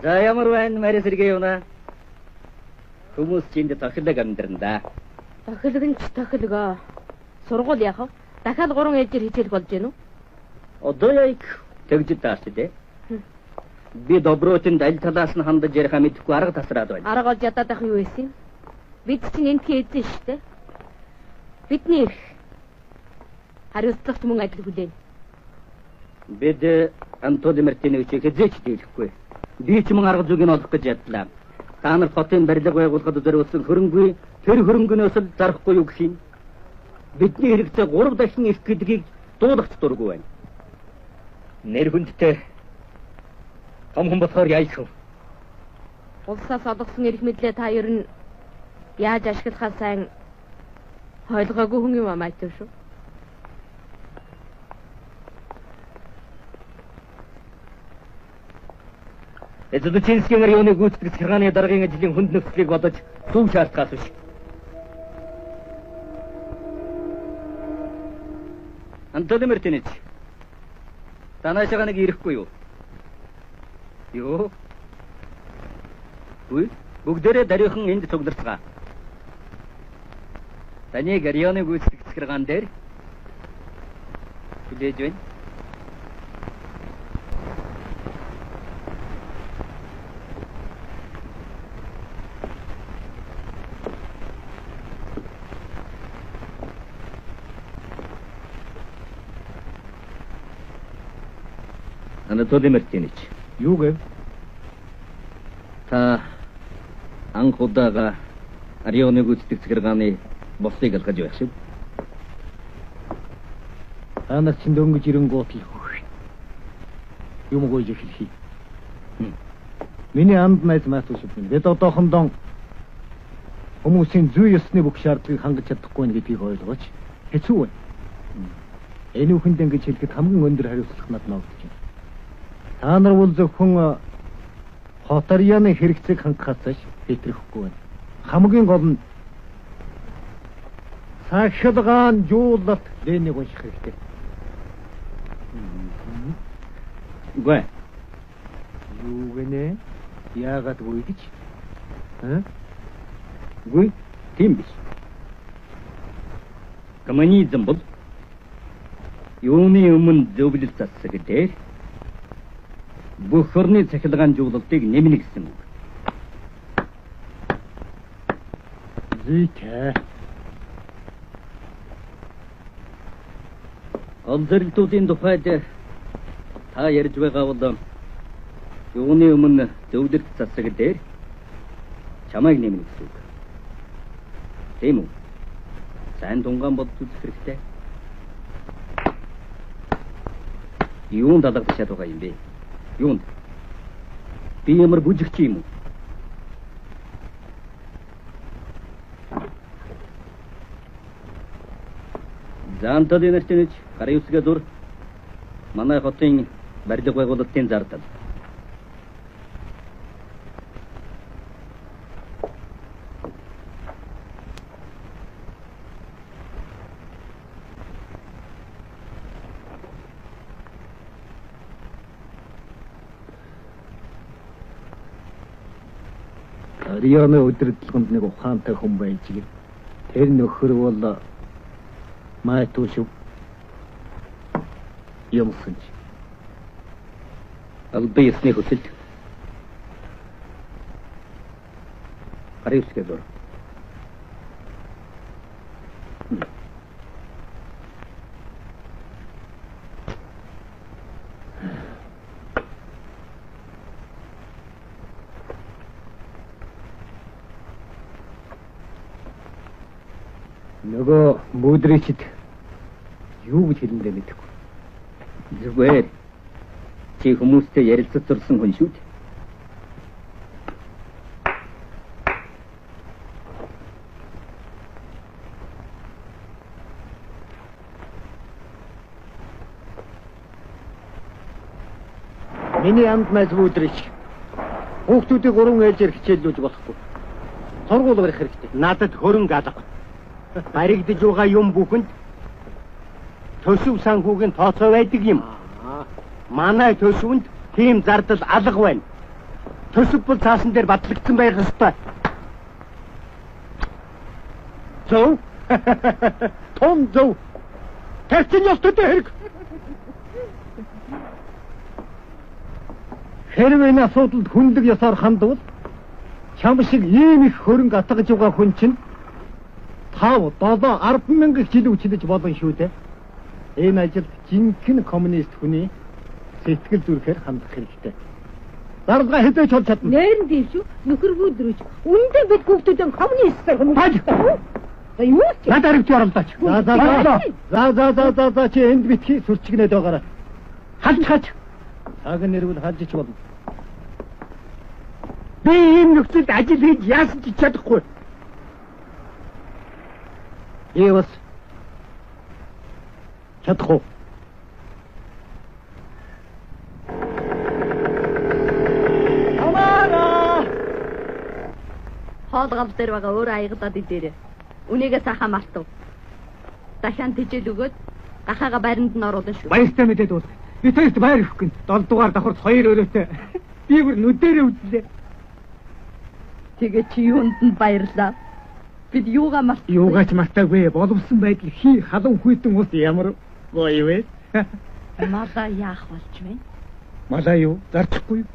За ямар байна Мари Сергеевна? Хүмүүс чинд тохилог амьдрандаа. Тохилог нь ч тохилгоо. Сургууль яах вэ? Дахиад 3 ээлжээр хичээл болж гэнэ үү? Одоо яг тэгж таарч дээ. Би доброотинд аль талаас нь хандаж ярих мэдэхгүй арга тасраад байна. Арга олж ядаад ах юу байсан юм? Бид чинь энтхий эзэн шүү дээ. Бидний эрх. Хариуцлагч мөн адил хүлээн. Бид Антони Мартиновичийг хэзээч дийлэхгүй. Би ч мөн арга зүгийг олох гэж ядлаа. Та нар хотын барилга байгуулахад зориулсан хөрөнгөний тэр хөрөнгөнөөс л зарахгүй юу гэх юм. Бидний хэрэгцээ 3 дахин их гэдгийг дуулахч дургүй байна. Нэр хүндтэй том хүн болохоор яах вэ? Улсаас олгосон эрх мэдлээ та ер нь яаж ашиглахаа сайн ойлгоогүй хүн юм аа шүү. Эцэдчинскийн районы гүйцэтгэх захиргааны даргын ажлын хүнд нөхцөлийг бодож зөв шаардлагаас биш. Антони Мартинич. Танаашаа нэг ирэхгүй юу? Юу? Үгүй. Бүгдээрээ дарийнхан энд цугларцгаа. Таны Гарионы гүйцэтгэх захиргаан дээр хүлээж байна. Анатолий Мартинович. Юу гэв? Та анх удаага Арионы гүйцэтгэх захиргааны боссыг алгаж байх шүү. Та нар чинь дөнгөж ирэнгуут л юм гойж эхэлхий. Миний анд найз маатууш бид. Бид одоохондоо хүмүүсийн зүй ёсны бүх шаардлагыг хангаж чадахгүй нь гэдгийг ойлгооч. Хэцүү байна. Энэ үхэнд ингэж хэлэхэд хамгийн өндөр хариуцлага надад ногдож байна. Та нар бол зөвхөн Хотарьяны хэрэгцээг хангахаас хэтрэхгүй байна. Хамгийн гол нь сахилгаан жуулалт Ленийг унших хэрэгтэй. Үгүй. Юу гэнэ? Яагаад үгүй гэж? Үгүй, тийм биш. Коммунизм бол юуны өмнө зөвлөлт засаг дээр бүх орны цахилгаан жуулалтыг нэмнэ гэсэн үг. Зүйтэй. Олзэрлтуудын тухайд та ярьж байгаа бол юуны өмнө зөвлөлт засаг дээр чамайг нэмнэ гэсэн үг. Тийм үү? Сайн тунгаан бодож үзэх хэрэгтэй. Юунд алгадах чадвараа юм бэ? Юунд? Би ямар бүжигч юм уу? Заантад энэчнэж гарын үсгээ зур. Манай хотын барилга байгуулалтын зардал. Арионы удирдлаганд нэг ухаантай хүн байж гин. Тэр нөхөр бол маатууш юмсан чи. Албан ёсны хөтөлд гарын үсгээ зур. Нөгөө мөдричд юу гэж хэлэндээ мэдэхгүй. Зүгээр. Чи хүмүүстэй ярилцаж зурсан хүн шүү дээ. Миний анд найз мөдрич. Хүүхдүүдийг 3 ээлжээр хичээллүүлж болохгүй. Сургууль барих хэрэгтэй. Надад хөрөнгө алга. Баригдаж байгаа юм бүхэнд төсөв санхүүгийн тооцоо байдаг юм. Манай төсөвөнд тийм зардал алга байна. Төсөв бол цаасан дээр батлагдсан байх ёстой. Зөв. Том зөв. Тэрчин ёстой хэрэг. Хэрвээ энэ асуудалд хүндэг ёсоор хандвал чам шиг ийм их хөрөнгө атгаж байгаа хүн чинь 5, 7, 10 мянган жил үчилж болно шүү дээ. Энэ ажил жинхэнэ коммунист хүний сэтгэл зүрхээр хандах хэрэгтэй. Зарлага хэдэж болж чадна. Нэрэн тийм шүү. Нөхөр бүдрүүч. Үндэ бид хүүхдүүдэн коммунистээр хүмүүст. За юу ч. Надад хэрэгч оролдооч. За чи энд битгий сүрчгнээд байгаарай. Халж. Цаг нэрвэл халж ч болно. Би ийм нөхцөлд ажил хийж яасан ч чадахгүй. Бас чадахгүй. Амара! Хоол гал дээр байгаа өөр аягдаад идээрэй. Үнийгээ сайхан мартав. Дахиад тижэл өгөөд Гахаага байранд нь оруулна шүү. Баяртай мэдээд бол. Би хоёрт байр өгөх гин. 7 дугаар давхарт 2 өрөөтэй. Би бүр нүдэрээ үзлээ. Тэгээ чи юунд нь баярлаа? Бид юугаа март. Юугаач мартаагүй. Боловсон байдал хий халуун хүйтэн ус ямар гоё вэ? Малаа яах болж байна? Малаа юу? Зарчихгүй.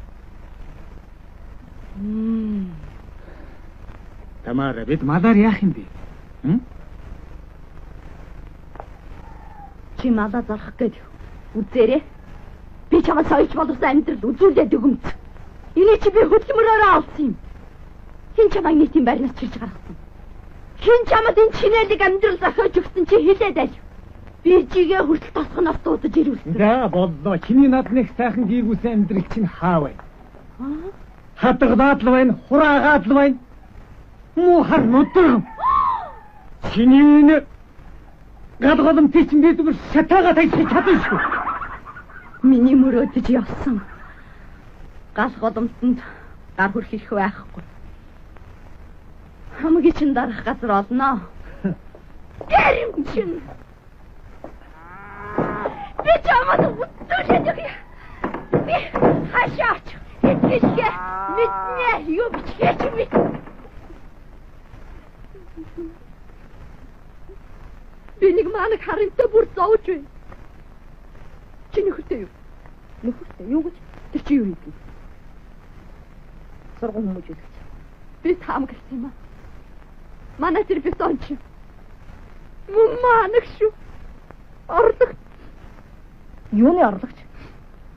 Тамара, бид малаар яах юм бэ? Чи малаа зарах гээд үзээрэй. Би чамд сойч боловсон амьдрал үзүүлээд өгөмц. Энийг чи би хөдөлмөрөөрөө олсон юм. Хин чамайг нэг тийм байрнаас чирж гаргасан. Хин чамд энэ чинэлэг амьдрал зохиож өгсөн чи хэлээд аль. Би чигээ хүртэл тосгоноос дуудаж ирүүлсэн. За боллоо. Чиний над нэг сайхан гийгүүсэн амьдрал чинь хаа вэ? Хатгагаад л байна, хураагаад л байна. Муу хар нүдэр. Чиний гадгалам тийч бид бүр шатаага тайчих чадна шүү. Миний мөрөөдөж явсан. Гал голомтонд гар хүрхих байхгүй. Хамгийн чин дарах газар олноо. Гэрэм чин. Би чамд үтүүлээд өгье. Би хашаач. Итгэхээ мэднэ юу бичгээч мэд. Би нэг манаг харинтай бүр зовж байна. Чи нөхөртэй юу? Нөхөртэй юу гэж? Тэр чи юу хийдэг? Сургууль хүмүүж үзэж. Би таамагласан юм аа. Манай тэр бетонч. Манаг шүү. Орлог. Юуны орлогч?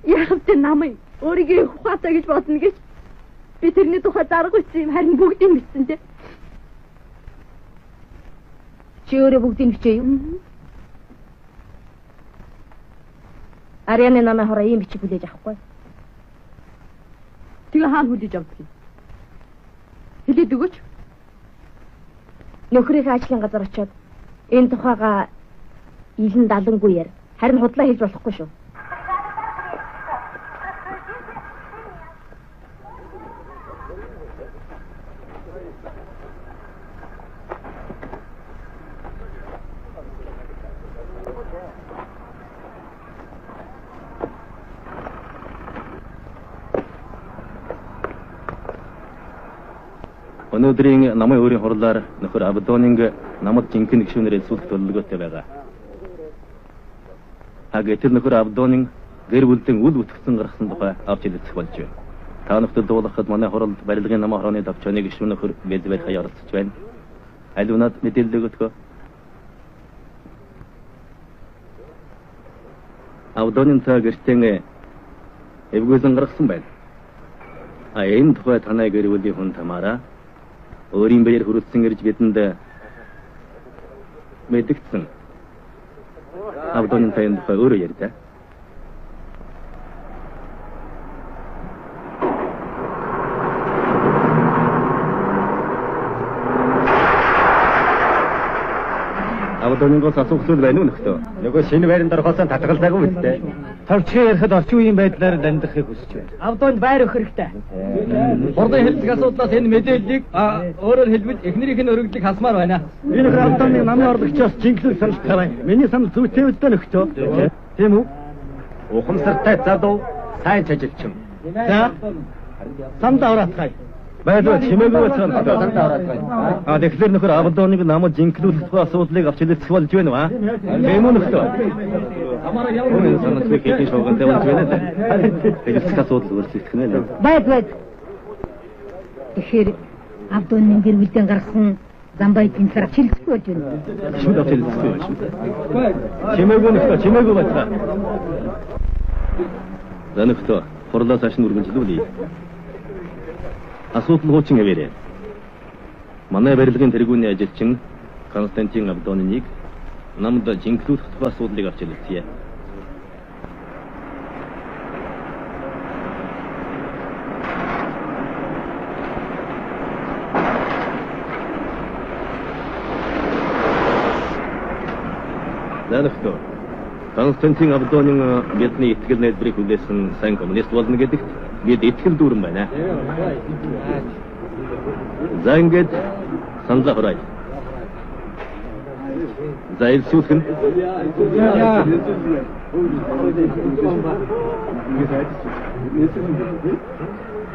Яг тэ намайг өөрийгөө ухаатаа гэж бодно гэж. Би тэрний тухай дарга бичсэн юм, харин бүгдийг бичсэн дээ. Чи өөрөө бүгдийг бичээ юу? Арианы намаа хороо ийм бичиг хүлээж авахгүй. Тэгээ хаана хүлээж авдаг юм? Хэлээд өгөөч. Нөхрийнхээ ажлын газар очиод энэ тухайга илэн далангүй яар. Харин худлаа хэлж болохгүй шүү. Өнөөдрийн намын өөрийн хурлаар нөхөр Абдонинг намд жинхэнэ гишүүнээр сүлт төлөвлөгөөтэй байгаа. Гэтэл нөхөр Абдонинг гэр бүлийн үл бүтгсэн гаргасан тухай авч хэлцэх болж байна. Та нөхдөд дуулахад манай хурлд барилгын намын хорооны давчааны гишүүн нөхөр Бэлбэл хаяа оролцож байна. Аль унаад мэдээлэл өгөхөө. Абдонинг та гэртээ эвгүйсэн гаргасан байна. Энэ тухай танай гэр бүлийн хүн Тамара өөрийн баяр хүрэлцэн ирж бидэнд мэдгдсэн. Абдонинг танд тухай өөрөө ярьдаа. Абдонингоос асуух байна уу нөхдөд? Нөгөө шинэ байранд орохоос татгалзаагүй үстэй. Товчхон ярихад орчин үеийн байдлаар дамжихыг хүсэж байна. Авдонд байр өгөх хэрэгтэй. Хурдан хэлцэх асуудлаас энэ мэдээллийг өөрөөр хэлбэл эхнэрийнх нь өргөдлийг хасмаар байна. Би нөхөр Авдоныг намын орлогчоос жинхэнэ санал тавай. Миний санал зүйтэй үстэй нөхдөд. Тийм үү? Ухамсартай залуу сайн чажилчин. За. Самдаа ураацгаая. Байлаа чимээгүй болсон. Тэгэхээр нөхөр Абдоныг намд жинхэнэ тухай асуудлыг авч хэлцэх болж байна уу? Тийм үү нөхдөд? Тамара явна. Энэ санал зүйтэй шоугантай болж байна л. Хэлцэх асуудал өөрчлөгдөх нь л. Байд. Тэгэхээр Абдоныг гэр бүлдэн гаргасан замбай тэнцэр чилцгүй болж байна. Шууд авч хэлцэхгүй байна шүү. Чимээгүй нөхдөд, чимээгүй байна. За нөхдөд, хурлаа цааш нь үргэлжлүүлье. Асуудал хуучин хэвээрээ. Манай барилгын тэргүүний ажилчин Константин Абдониныг намд жинхэнэ тухай асуудлыг авч хэлцгээе. Нөхдөд, Константин Абдонин бидний итгэл найдварыг хүлээсэн сайн коммунист болно гэдэгт бид итгэл дүүрэн байна. За ингээд саналаа хураая. За илсүүлэх нь.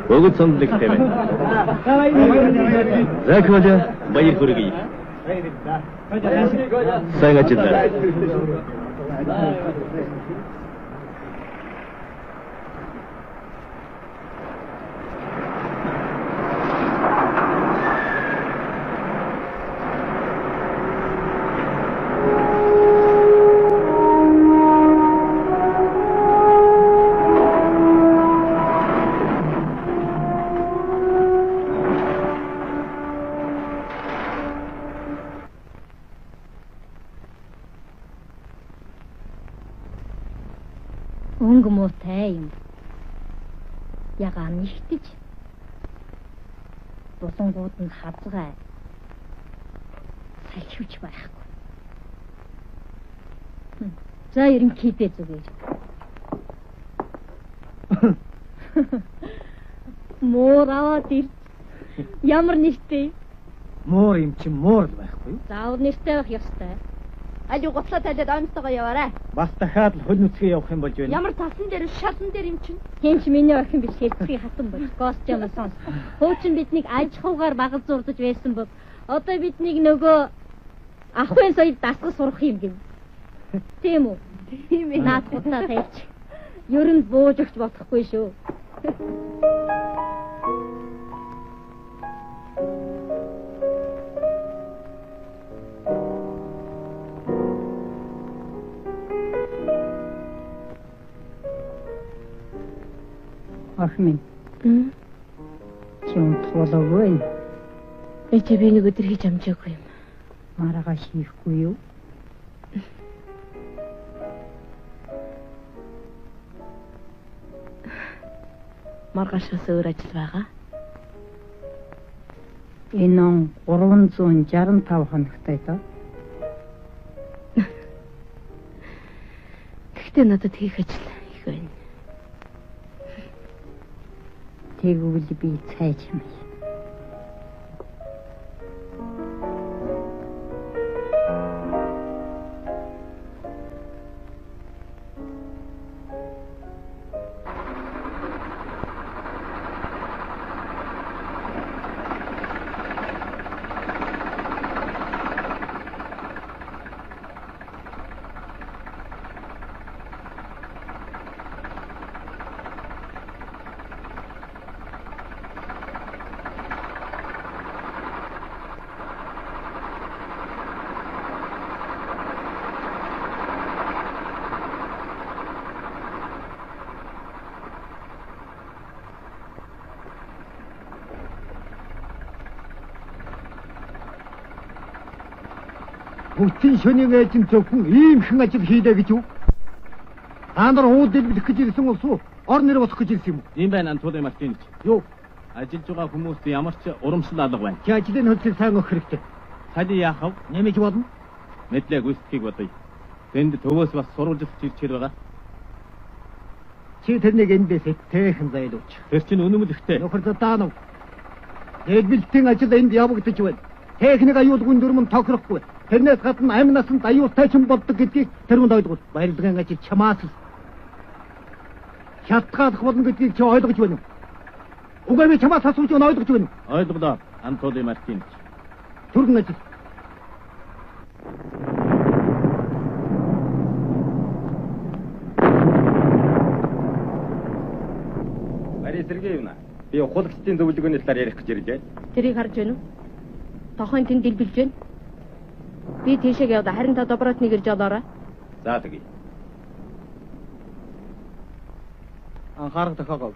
Богд сандлыг тавина. За Коля, баяр хүргэе. Сайн ажиллаа. Өнгө муутай юм. Ягаан нэгтэж. Булангууд нь хазгай. Салхивч байхгүй. За ерөнхийдөө зүгээр. Муур аваад ир. Ямар нэртэй? Муур юм чи муур л байхгүй. Заавар нэртэй байх ёстой. Али гоцлоо талид онцгоо яваарай. Бас дахиад л хөл нүцгээ явах юм болж байна. Ямар цасан дээр шалан дээр юм чин. Хинч миний охин биш хэлцгийг хатан бол. Гост юм сонс. Хуучин биднийг аж ахуйгаар багаж зурдаж байсан бол одоо биднийг нөгөө ахын соёл дасгаж сурах юм гин. Тийм үү? Тийм ээ. Наад гутаа тавьч. Ер нь бууж өгч бодохгүй шүү. Ахмин. Чи унтуулаагүй. Эцэг би нэг өдөр хийж амжаагүй юм. Маргааш хийхгүй юу? Маргаашаас өөр ажил байгаа. Энэ он 365 хоногтой доо. Гэхдээ надад хийх ажил их байна. Тэгвэл би цайж юм. Бүгдийн шөнийн ээжин зөвхөн ийм хэн ажил хийлээ гэж юу? Та нар ууд дэлбэлэх гэж ирсэн улс уу? Орон нэр болох гэж ирсэн юм уу? Тийм байна Антони Мартинович. Юу? Ажиллаж байгаа хүмүүст ямар ч урамшил алга байна. Чи ажлын хөдөлгөөнийг сайн өгөх хэрэгтэй. Цали яах вэ? Нэмэж болно. Мэдлэг гүйцэтгэхийг бодъё. Тэнд төвөөс бас сурвалжлж ирчээр байгаа. Чи тэрнийг эндээс эцээхэн зайлууч. Тэр чинь үнэмлэхтэй. Нөхөр даанав. Дэлбэлтийн ажил энд явагдаж байна. Техник аюулгүй дүрмэн тохирохгүй. Тэрнээс гадна амь насанд аюултай ч юм болдог гэдгийг тэрүүнд ойлгуул. Барилгын ажил чамаас л шалтгаалах болно гэдгийг чи ойлгож байна уу? Угаа би чамаас асууж ойлгож байна уу? Ойлголоо, Антони Мартинович. Түргэн ажил. Мария Сергеевна, би хулагчдын зөвлөгөөний талаар ярих гэж ирлээ. Тэрийг харж байна уу? Тохойн тэнд дэлбэлж байна. Би тийшээ явда харин та добротныг ирж олоорой. За тэгье. Анхаарах тохиогоо.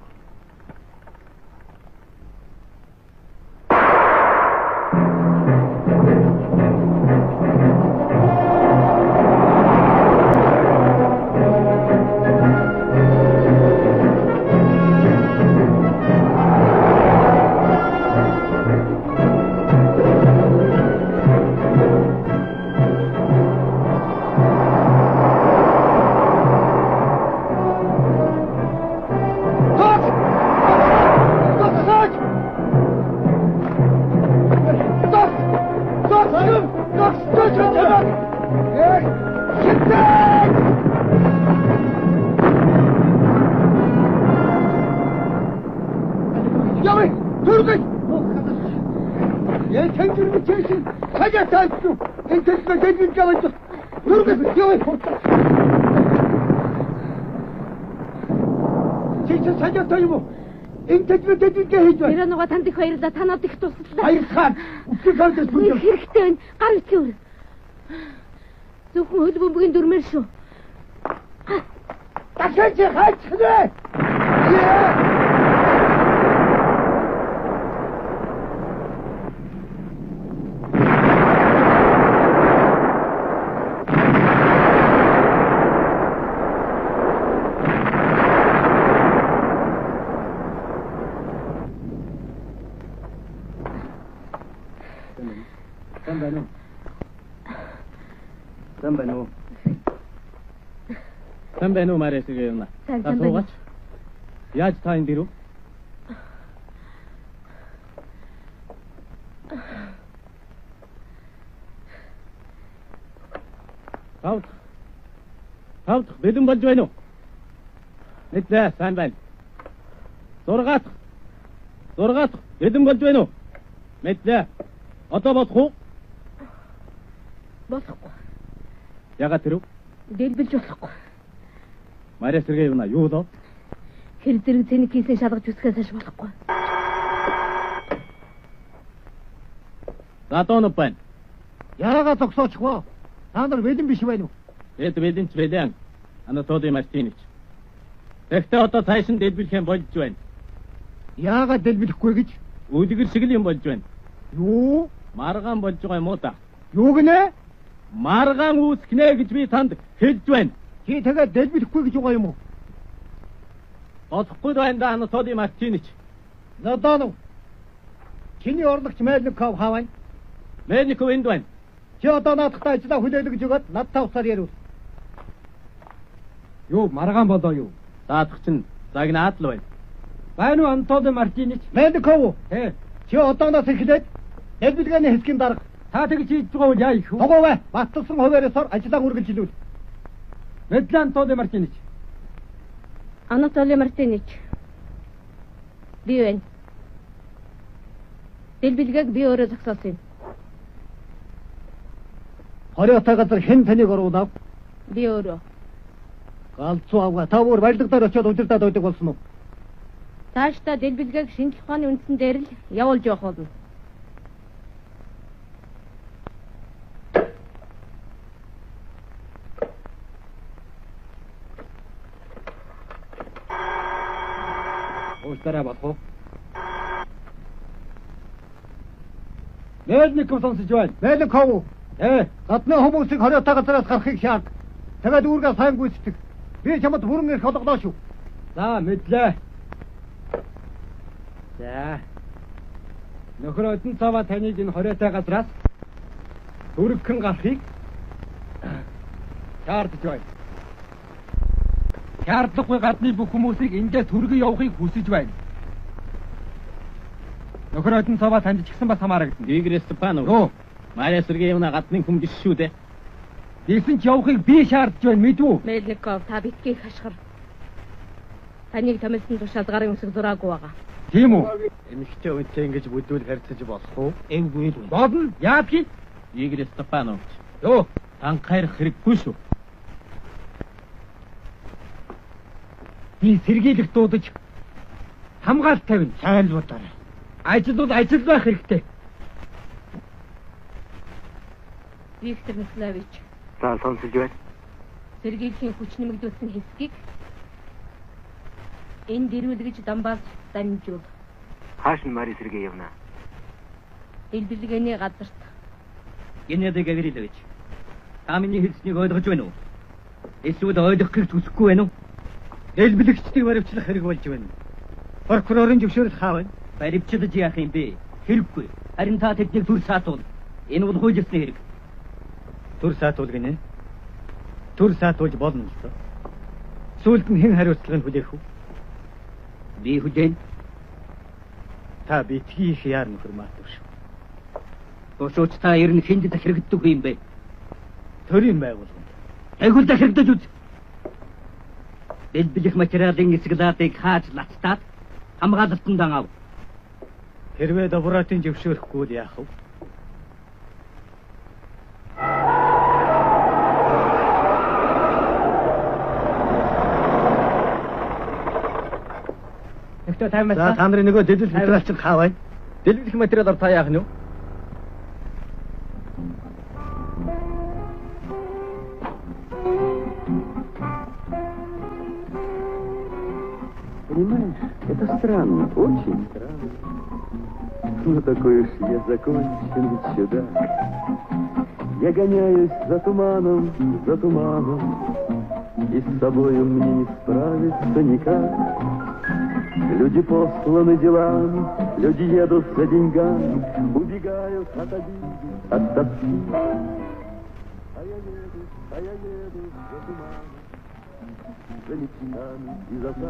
Түргэж. Яа таньжирч чийсэн. Хажаа таалцсан. Энэ төлөвөө дэлбэж яваад. Түргэж яваа хурдан. Чийсэн хажаа таалцсан. Энэ төлөвөө дэлбэж хийж байна. Ирануга танд их баярлалаа. Танад их туслалаа. Баярлалаа. Үгүй гардас бүгд. Хэрэгтэй байна. Гар үтгий. Зөвхөн хөл бөмбөгийн дүрмээр шүү. Ташаач хайцгаа. Сайн байна уу Мария Сергеевна? Сайн байна. Яаж та энэ дэрв? Тавд бэлэн болж байна уу? Нэтлээ сайн байна. Зургаат бэлэн болж байна уу? Мэтлээ. Одоо болох уу? Болохгүй. Ягаад тэрв? Дэлбэлж болохгүй. Мария Сергеевна юу лөө? Хэр зэрэг цэник хийсэн шалгаж үсгээс хаш болохгүй. Затон байна. Ярага зогсоочихвоо. Та нар бэлэн биш байна уу? Эд бэлэнч бэлэн. Анатолий Мартинович. Тэгтээ одоо цааш нь дэлбэлэх юм болж байна. Яагаад дэлбэлэхгүй гэж? Үлгэр шиг л юм болж байна. Юу? Маргаан болж байгаа юм уу та? Юу гинэ? Маргаан үүсгэнэ гэж би танд хэлж байна. Чи тэгээд дэлбэлэхгүй гэж байгаа юм уу? Олохгүй байна да Анатолий Мартинович. Наданов. Чиний орлогч Мельников хаваа. Мельников энд байна. Чи одоо наадахтай ажиллаа хүлээлгэж өгөөд надтай усаар ярил. Юу маргаан болоо юу? Даадах чинь загнаад л байна. Байна уу Анатолий Мартинович? Мельников. Чи одооноос эхлээд дэлбэлгээний хэсгийн дарга. Та тэгж хийж байгаа бол яа их вэ? Тогоовэ. Батлсан хуваарьсаар ажиллаа үргэлжлүүл. Мэдлэн Анатолий Мартинович. Анатолий Мартинович. Би байна. Дэлбэлгээг би өөрөө зогсоосон юм. Хориотой газар хэн таныг оруулав? Би өөрөө. Галзуу авга та бүр барилгадаар очиод удирдаад байдаг болсон уу? Тааштай дэлбэлгээг шинжлэх ухааны үндсэн дээр л явуулж явах болно. Устараа болох уу? Мельников сонсож байна. Мельников. Гадны хүмүүсийг хориотой газараас гарахыг шаард. Тэгээд үүргээ сайн гүйцэтгэх. Би чамд бүрэн ирэх олголоо шүү. За мэдлээ. За. Нөхөр өдөн цаваа таныг энэ хориотой газраас бүргэн гарахыг шаардж байна. Шаардлагагүй гадны бүх хүмүүсийг эндээ түргэн явахыг хүсэж байна. Нөхөр өдөн цаваа танд ч гэсэн бас хамаарагдана. Игорь Степанов. Мария Сергеевна гадны хүн биш шүү дээ. Тэгсэн ч явахыг би шаардж байна мэдвүү? Мельников та битгий хашгир. Таныг томилсон тушаалгарын үсэг зураагүй байгаа. Тийм үү? Эмэгтэй үнтэй ингэж бүдүүл харьцаж болох уу? Эвгүй л. Болно. Яад гээ? Игорь Степанов. Юу? Анхаарах хэрэггүй шүү. Би сэргийлэх дуудаж хамгаалт тавина. Сайн л бодоорой. Ажил бол ажил байх хэрэгтэй. Виктор Николаевич. За сонсож байна. Сэргийлэхийн хүч нэмэгдүүлсэн хэсгийг энэ дэрвэлгэж дамбаас дамжуул. Хааш нь Мария Сергеевна. Дэлбэлгээний газарт. Генедэг агрилович. Та миний хэлснийг ойлгож байна уу? Эсвэл ойлгох гэж хүсэхгүй байна уу? Дэлбэлэгчдийг баривчлах хэрэг болж байна. Прокурорын зөвшөөрөл хаавна. Баривчлаж яах юм бэ? Хэрэггүй. Харин та тэднийг түр саатуул. Энэ бол хуулиусны хэрэг. Түр саатуул гинэ. Түр саатуулж болно л доо. Сүүлд нь хэн хариуцлагыг хүлээх вэ? Би хүлээн. Та битгий их яар нөхөр маатав шүү. Босооч та ер нь хэнд захирагддаг юм бэ? Төрийн байгууллага. Айгуул захирагдаж үз. Дэлбэлэх материалын эсгэлаатыг хааж лацтаад хамгаалалтанд ав. Хэрвээ лабораторийн зөвшөөрөхгүй бол яах вэ? Нэгтээ тайван За та нарын нөгөө дэлгэл материал чинь хаа байна? Дэлгэх материалаар та яах нь вэ? Понимаешь, это странно, очень странно. Ну такой уж я законченный чудак. Я гоняюсь за туманом, и с собою мне не справиться никак. Люди посланы делами, люди едут за деньгами, убегают от обиды, от тоски. А я еду за туманом.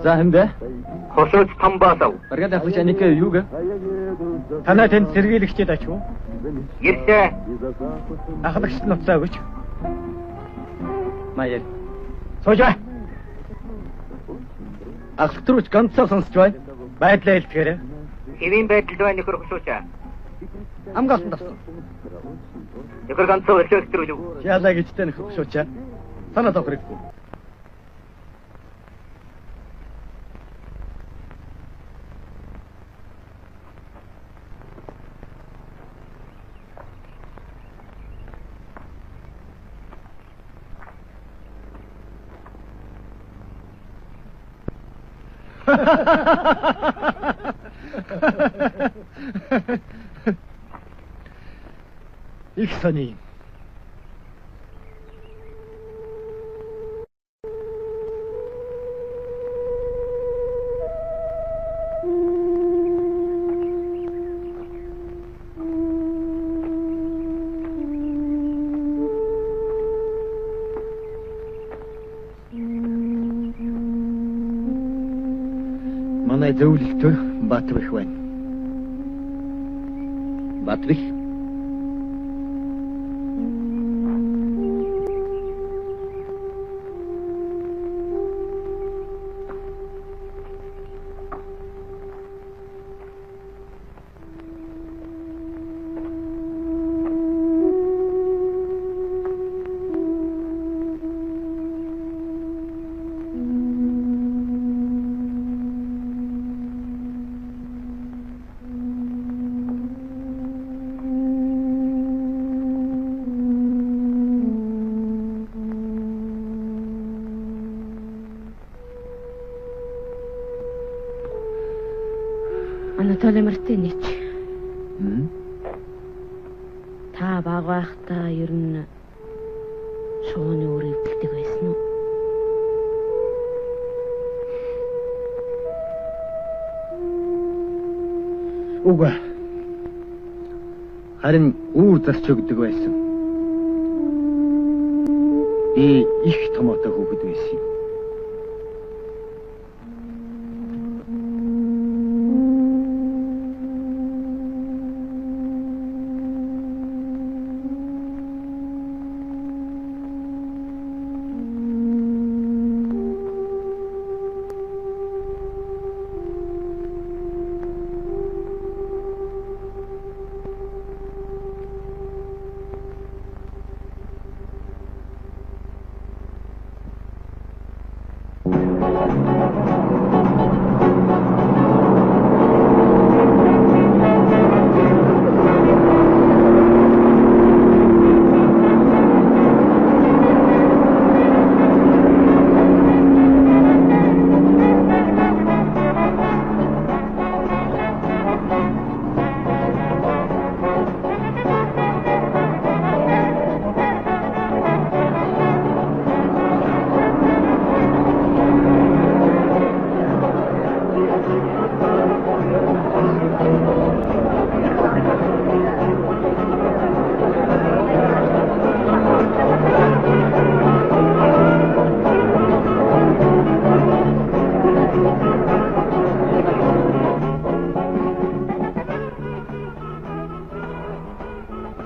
За хэмдэ. Хошооч Тамбасав. Баргад авах аник юу гэ? Танай тэнд сэргийлэгчтэй ач уу? Ирсэ. Ахлагч нуцаа өгч. Маяр. Сууж. Ахлагч рууч ганцаар сонсч бай. Байдлаа хэлтгээрэй. Хэвийн байдал байна нөхөр хошоочаа. Амгаалсан тасна. Нөхөр ганцаар өчөлтөр үү? Яалаа гэжтэй нөхөр хошоочаа. Санаа тохироггүй. Их сони. Манай зөвлөлтөө Батбэх байна. Батбэх. Анатолий Мартинович. Та баг байхдаа ер нь шууны үрийг бэлдэг байсан уу? Үгүй. Харин үүр зарч өгдөг байсан. Би их томоотой хүүхэд байсан юм.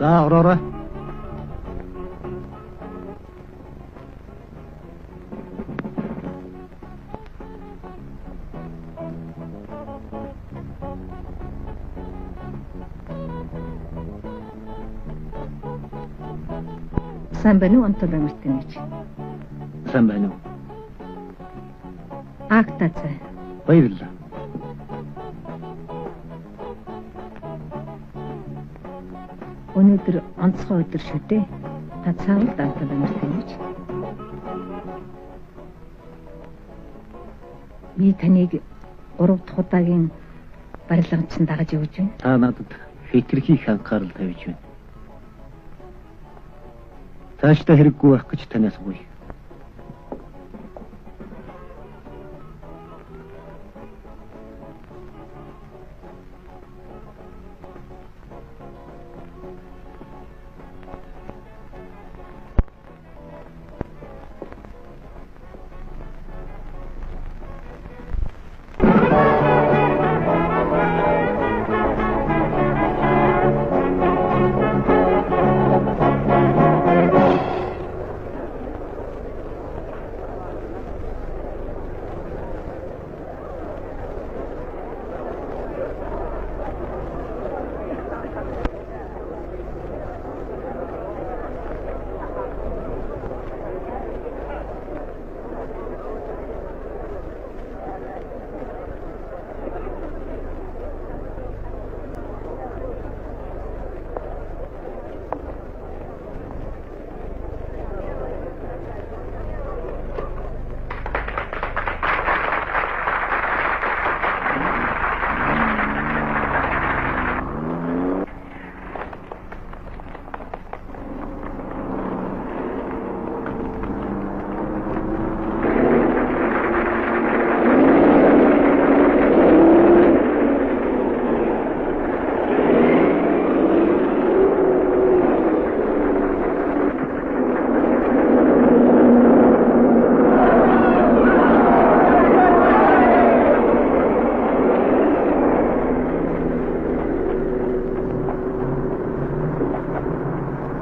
За ороорой. Сайн байна уу Антон Мартинович? Сайн байна уу? Агтацай. Баярлалаа. Өнөөдөр онцгой өдөр шүү дээ. Та цаавал Антон Мартинович. Би таныг 3 дахь удаагийн барилгачд дагаж явж байна. Та надад хэтэрхий их анхаарал тавьж байна. Цаашдаа хэрэггүй байх гэж танаас гуй.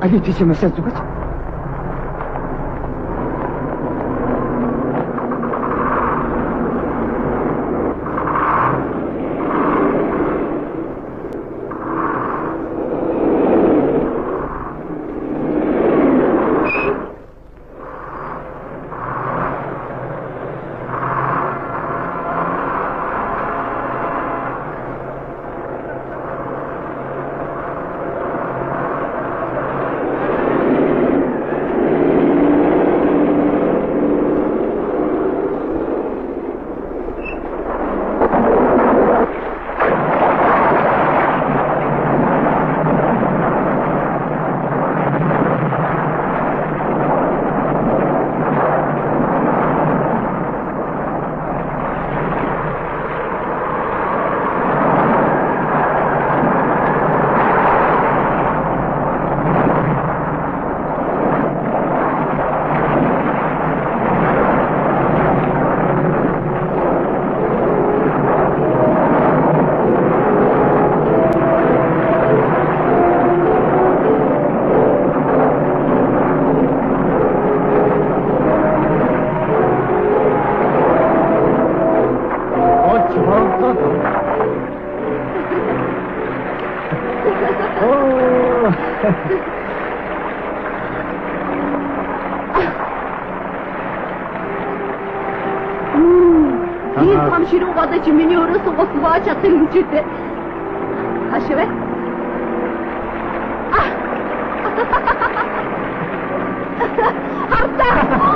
Алите się masę zugać? Ширүүг одоо чи миний өрөөс гол бааж чадсан юм чи үү? Хашивэ? Хартаа!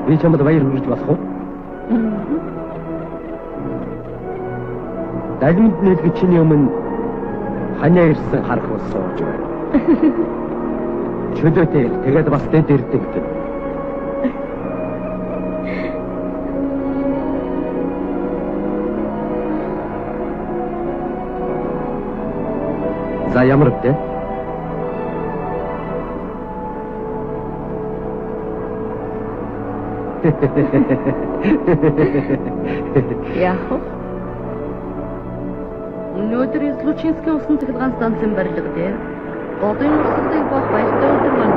Би чамд баяр хүргэж болох уу? Дагмид нэлгэж чиний өмнө ханиа ирсэн харах ус сууж байна. Чөлөөтэй тэгээд бас дэд ирдэг гэдэг. За ямар вэ? Яах вэ? Өнөөдөр Лучинскийн усан цахилгаан станцын барилга дээр голын урсгалыг бох баяртай өдөр байна.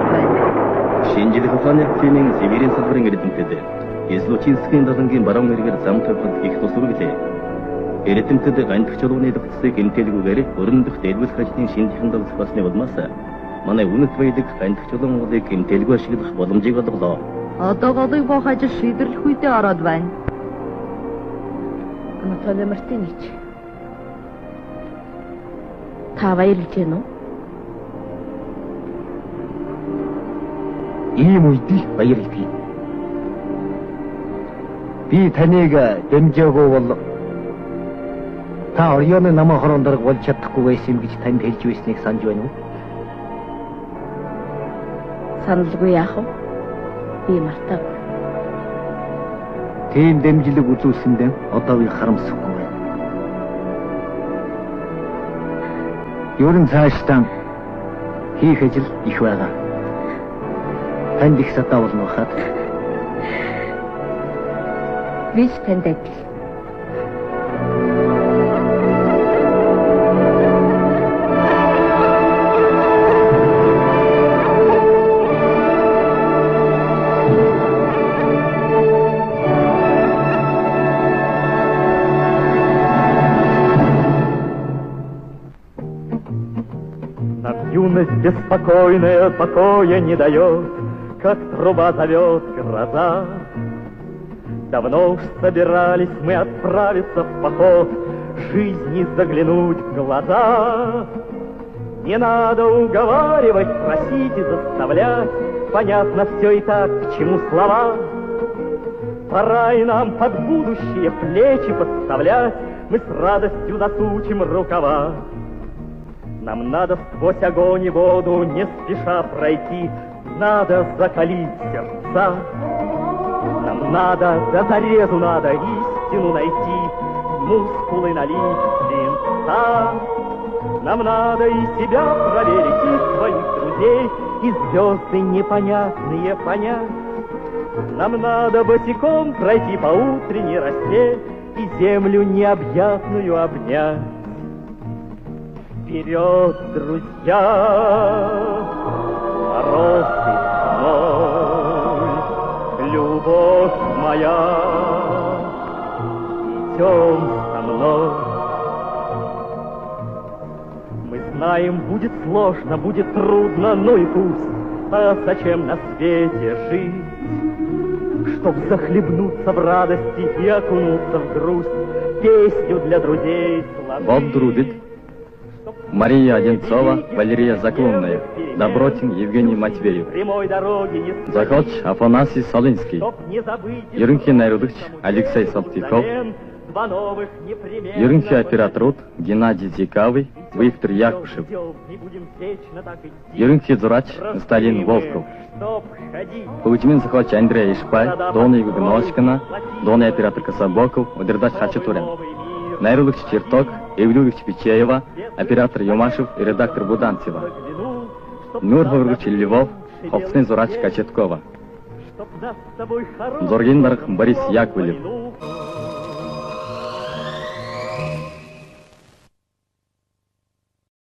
Шинжлэх ухааны академийн Сибирийн салбарын эрдэмтэд Лучинскийн далангийн баруун эргээр зам тавихад их тус үргэлээ. Эрдэмтэд ганцх чулууны тогтцыг эмтэлгүйгээр өрөндөх дэлгүүлэх ажлын шинжлэх ухааны болсны улмаас манай үнэт байдаг ганцх чулуун голыг эмтэлгүй ашиглах боломжийг олголоо. Одоо голыг бох ажил шийдэрлэх үедээ ороод байна. Анатолий Мартинович. Та баярлж байна уу? Ийм үед баярлая. Би таныг дэмжээгүй бол та орёны намаа хорон дарга болж чадахгүй байсан гэж танд хэлж байсныг санаж байна уу? Саналгүй яах вэ? Би мартав. Тийм дэмжлэг үзүүлсэндээ одоо би харамсахгүй байна. Ерөн цаашдаа хийх ажил их байгаа. Танд их сатаа болно хаад. Би ч танд адил. Беспокойная покоя не дает, как труба зовет гроза. Давно уж собирались мы отправиться в поход, жизни заглянуть в глаза. Не надо уговаривать, просить и заставлять, понятно все и так, к чему слова. Пора и нам под будущее плечи подставлять, мы с радостью засучим рукава. Нам надо сквозь огонь и воду не спеша пройти, надо закалить сердца. Нам надо до зарезу надо истину найти, мускулы налить свинца. Нам надо и себя проверить, и своих друзей, и звезды непонятные понять. Нам надо босиком пройти по утренней росе и землю необъятную обнять. Вперед, друзья, мороз и зной, любовь моя, идем со мной. Мы знаем, будет сложно, будет трудно, но и пусть. А зачем на свете жить? Чтоб захлебнуться в радости и окунуться в грусть, песню для друзей сложить. Мария Одинцова, Валерия Заклонная, Добротин Евгений Матвеев, Захоч Афанасий Солинский, ерөнхий найруулагч Алексей Салтиков, ерөнхий оператор Геннадий Зикавый, Виктор Якушев, ерөнхий зурач Сталин Волков, хөгжмийн зохиолч Андрей Ишпай, дууны ивэг Нолшкина, дууны оператор Касабоков, удирдагч Хачатурян, найруулагч Чертог, эвлүүлэгч Бичеева, оператор Юмашев и редактор Буданцева. Нүүр хөргөч Львов, хувцсны зураач Качеткова. Зургийн дарга Борис Яковлев.